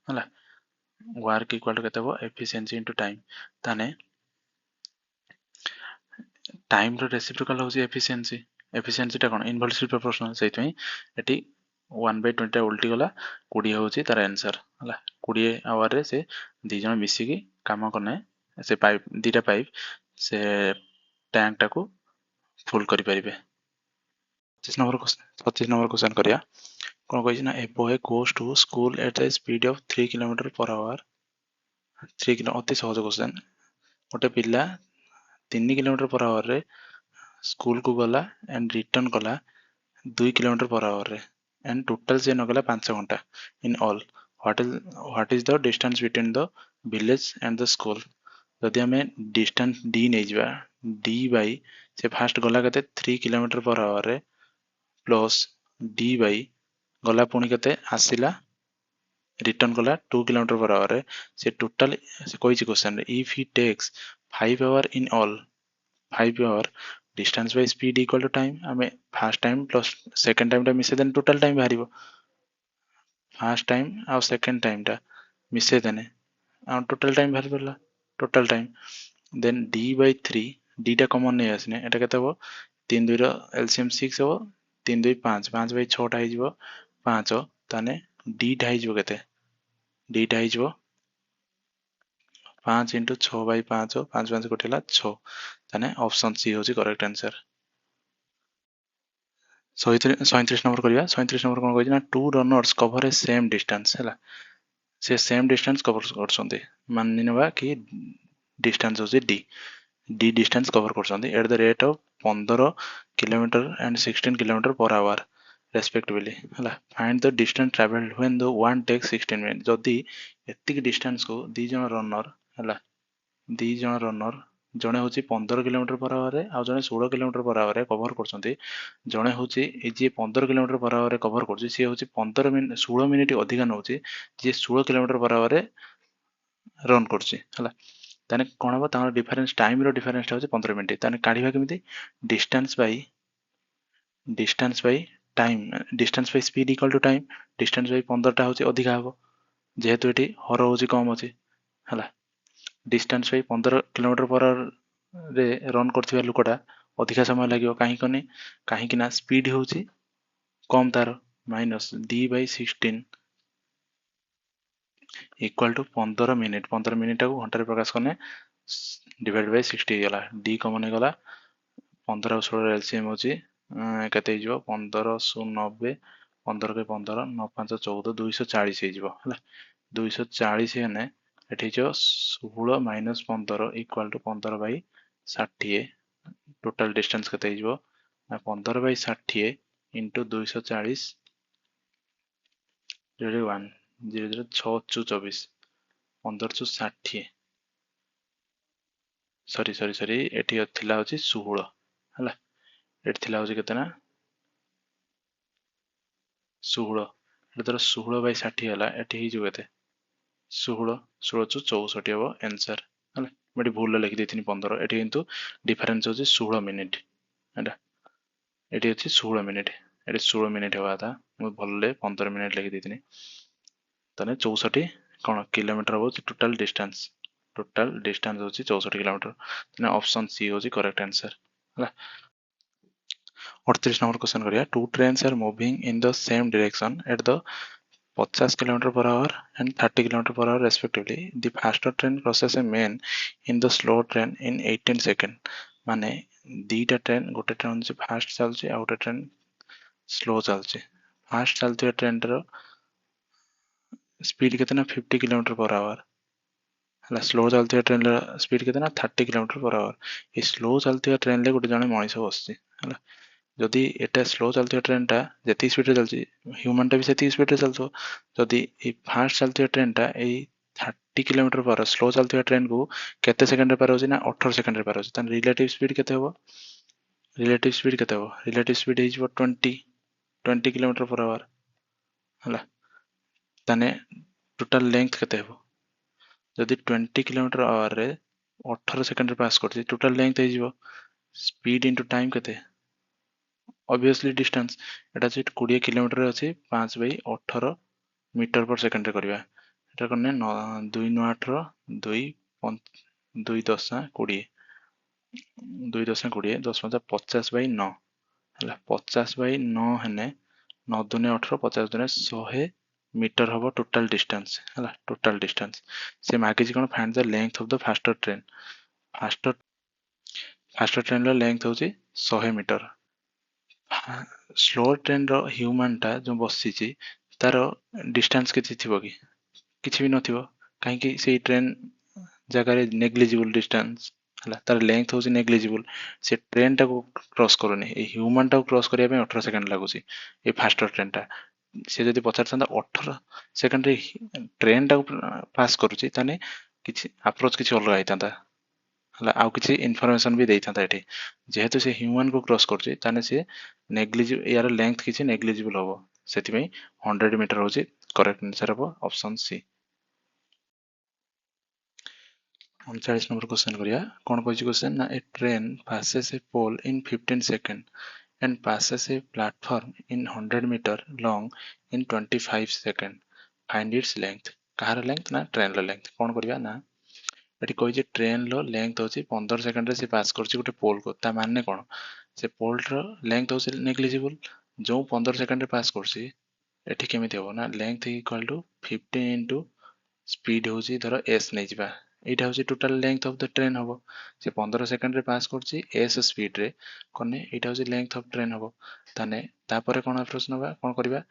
हला वर्क इक्वल टू केते हो एफिशिएंसी इनटू टाइम ताने टाइम रो रेसिप्रोकल होची एफिशिएंसी एफिशिएंसी टा कोन इनवर्सली प्रोपोर्शनल सेइतै एटी 1/20 टा उल्टी गला 20 होची तार आंसर हला 20 आवर रे से दी जण मिसी की काम करने से पाइप दीटा पाइप से टैंक टाको फुल करि परिबे 25 नंबर क्वेश्चन करिया कोन कहै छै ना a boy goes to school at the speed of 3 kilometre per hour 3 kilo अति सहज क्वेश्चन गोटे पिला 3 किलोमीटर पर आवर रे स्कूल को गला एंड रिटर्न कला 2 किलोमीटर पर आवर रे एंड टोटल से नगला 5 घंटा in all what is the distance between the village and the school जदि हमें डिस्टेंस डी नै जिबा डी बाई से फास्ट गला कते 3 किलोमीटर पर आवर रे प्लस डी बाई गला पुणी केते आसिला रिटर्न कला 2 किलोमीटर पर आवर रे से टोटल से कोइ क्वेश्चन रे if he takes 5 hour in all 5 hour distance by speed equal to time हमें first time plus second time टा मिसे देन टोटल टाइम बाहरिबो फर्स्ट टाइम आ सेकंड टाइम टा मिसे देने आ टोटल टाइम बाहर पड़ला total time then d by 3 d टा कॉमन नै आसने एटा केते हो 3 2 रो एलसीएम 6 हो 3 2 5 5 बाय 6 टा हिजबो 5 ताने d टा हिजबो केते d टा हिजबो 5 into 6 by 5 5 5 कटेला 6 ताने ऑप्शन सी होची करेक्ट आंसर 37 नंबर करिया 37 नंबर कोन कहै ना two runners cover a same distance हैला से सेम डिस्टेंस कवर करछन्ते मानि नेबा कि डिस्टेंस होची d d डिस्टेंस कवर करछन्ते at the rate of 15 kilometre and 16 kilometre per hour respectively हला find the distance travelled when the one takes 16 minute जदी एतिक डिस्टेंस को दी जण रनर हला दी जण रनर जणे होची 15 किलोमीटर पर आवर रे आ जणे 16 किलोमीटर पर आवर रे कवर करछन्ते जणे होची ए जे 15 किलोमीटर पर आवर रे कवर करछि से होची 15 मिनिट 16 मिनिट अधिका नउची जे 16 किलोमीटर पर आवर रे रन करछि हला ताने कोन हो तार डिफरेंस टाइम रो डिफरेंस होची 15 मिनिट ताने काढिबा केमिति distance by time distance by speed equal to time distance by 15 टा होची अधिका हबो जेहेतु एटी हर होची कम होची हला डिस्टेंस बाय 15 किलोमीटर पर रे रन करथिबा लुकटा अधिका समय लागियो काहे कने काहे कि ना स्पीड होची कम तार minus d by 16 equal to 15 minute 15 minute को घंटा रे प्रकाश करने डिवाइड बाय 60 गला d कॉमन गला 15 16 एलसीएम होची केते हिजो 15 90 15 के 15 9 5 14 240 हिजो हला 240 हेने एठी जो 16 minus 15 equal to 15 by 60 total distance केते हिजो 15 बाय 60 इनटू 240 01 0 6 24 1560 सॉरी एठी थिला होची 16 हला एठी थिला होची केते ना 16 एठी तर 16 बाय 60 हला एठी हिजो केते 16 16 64 हबो आंसर हला मडी भूल लिखि देथिनि 15 एठी किंतु डिफरेंस होची 16 मिनिट एटा एठी अछि 16 मिनिट एठी 16 मिनिट हेबा था मु भलले 15 मिनिट लिखि देथिनि तने 64 कोन किलोमीटर होची टोटल डिस्टेंस होची 64 किलोमीटर तने ऑप्शन सी होची करेक्ट आंसर हला 38 नंबर क्वेश्चन करिया two trains are moving in the same direction at the 50 kilometre per hour and 30 kilometre per hour respectively the faster train crosses a man in the slow train in 18 second माने दीटा train गोटे train से fast चलछि आ गोटे train slow चलछि fast चलति train रो स्पीड केतना 50 किलोमीटर पर आवर हला स्लो चलति ट्रेन रो स्पीड केतना 30 kilometre per our a slow चलति ट्रेन ले गोटे जने मଣିଷ बसछि हला जदि एटा स्लो चलती ट्रेनटा जी स्पीड चलती ह्यूमनटा भी से स्पीड चलते जदि फास्ट चलती ट्रेनटा 30 किलोमीटर पर स्लो चलती ट्रेन को केते सेकंड पार होची ना 18 सेकंड पार होची तान रिलेटिव स्पीड केते हो रिलेटिव स्पीड हो 20 किलोमीटर पर आवर हला ताने टोटल लेंथ केते हो जदि 20 किलोमीटर आवर रे 18 सेकंड पास करची टोटल लेंथ हो स्पीड इनटू टाइम केते ऑब्वियसली डिस्टेंस एटा जे 20 किलोमीटर अछि 5/18 मीटर पर सेकंड रे करबा एटा करने 2 9 8 रो 2 2 दशा 20 2 दशा 20 10 50/9 ହେଲା 50/9 ହେନେ 9 दुने 18 50 दुने 100 मीटर हबो टोटल डिस्टेंस ହେଲା टोटल डिस्टेंस से मागिଛି कोन find the length of the faster train faster faster train ର लेंथ होची 100 मीटर स्लो ट्रेन रो ह्यूमन टा जो बसिची तार डिस्टेंस किछि थिबो कि किछि भी नथिबो काहे कि सेई ट्रेन जगह रे नेग्लिजिबल डिस्टेंस हला तार लेंथ होची नेग्लिजिबल से ट्रेन टा को क्रॉस करूनी ए ह्यूमन टा को क्रॉस करिया पे 18 सेकंड लागुची ए फास्टर ट्रेन टा से जदि पचारथांदा 18 सेकंड रे ट्रेन टा को पास करूची ताने किछि अप्रोच किछि अलग आइतांदा हला आउ किछि इन्फॉर्मेशन भी देइथांदा एठी जेहेतु से ह्यूमन को क्रॉस करची ताने से नेग्लिजिबल यार लेंथ किछि नेग्लिजिबल होबो सेति में 100 मीटर होची करेक्ट आंसर होबो ऑप्शन सी 39 नंबर क्वेश्चन करिया कोन कहछि क्वेश्चन ना ए train passes a pole in 15 seconds and passes a platform in 100 meter long in 25 seconds find its length car length ना ट्रेन लो लेंथ कोन करिया ना एठी कहछि ट्रेन लो लेंथ होछि 15 सेकंड रे से पास करछि गुटे पोल को ता माने कोन से पोल रो लेंथ होछि नेग्लिजिबल जो 15 सेकंड रे पास करछि एठी केमिति हो ना length equal to 15 into speed होछि धरो s नै जिबा एटा होछि total length of the train हबो से 15 सेकंड रे पास करछि s स्पीड रे कोने एटा होछि लेंथ ऑफ ट्रेन हबो ताने तापरे कोन अप्रोच नबा कोन करबा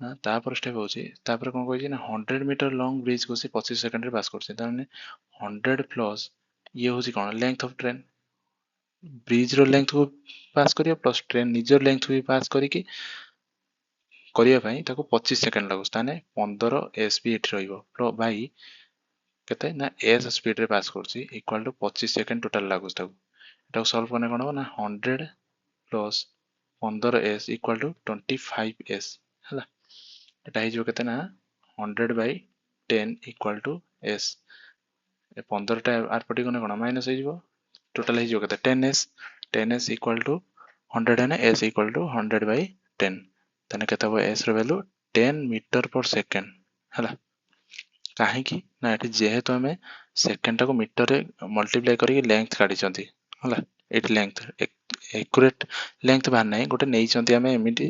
ना तापर स्टेप होछि तापर कोन कहछि ना 100 मीटर लॉन्ग ब्रिज को से 25 सेकंड रे पास करछि ताने 100 प्लस ये होछि कोन लेंथ ऑफ ट्रेन ब्रिज रो लेंथ को पास करिया प्लस ट्रेन निजर लेंथ को भी पास करिकि करिया पई ताको 25 सेकंड लागुस ताने 15 s भी एठी रहइबो प्लस बाई केते ना s स्पीड रे पास करछि इक्वल टू 25 सेकंड टोटल लागुस ताको एटा सॉल्व करने कोन हो ना 100 plus 15 s equal to 25 s हला एटा हिजो केते ना 100 बाई 10 इक्वल टू s ए 15 टा आरपटी कोने कोन माइनस हिजो टोटल हिजो केते 10s 10s इक्वल टू 100 है ना s इक्वल टू 100 बाई 10 तने केते हो s रो वैल्यू 10 मीटर पर सेकंड हला काहे कि ना एठी जेहेतु हमें सेकंड टा को मीटर रे मल्टीप्लाई करी लेंथ काढी चंती हला एठी लेंथ एक्यूरेट लेंथ बाहर नै गोटे नै चंती हमें एमिटी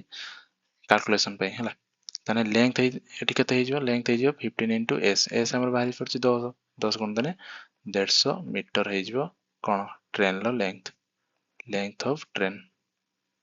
कैलकुलेशन पे हला ताने लेंथ एठी केते हिजो लेंथ हिजो 15 इनटू s s हमर बाहर पड़छि 10 10 गुण देने 150 मीटर हिजो कोन ट्रेन लो लेंथ ऑफ ट्रेन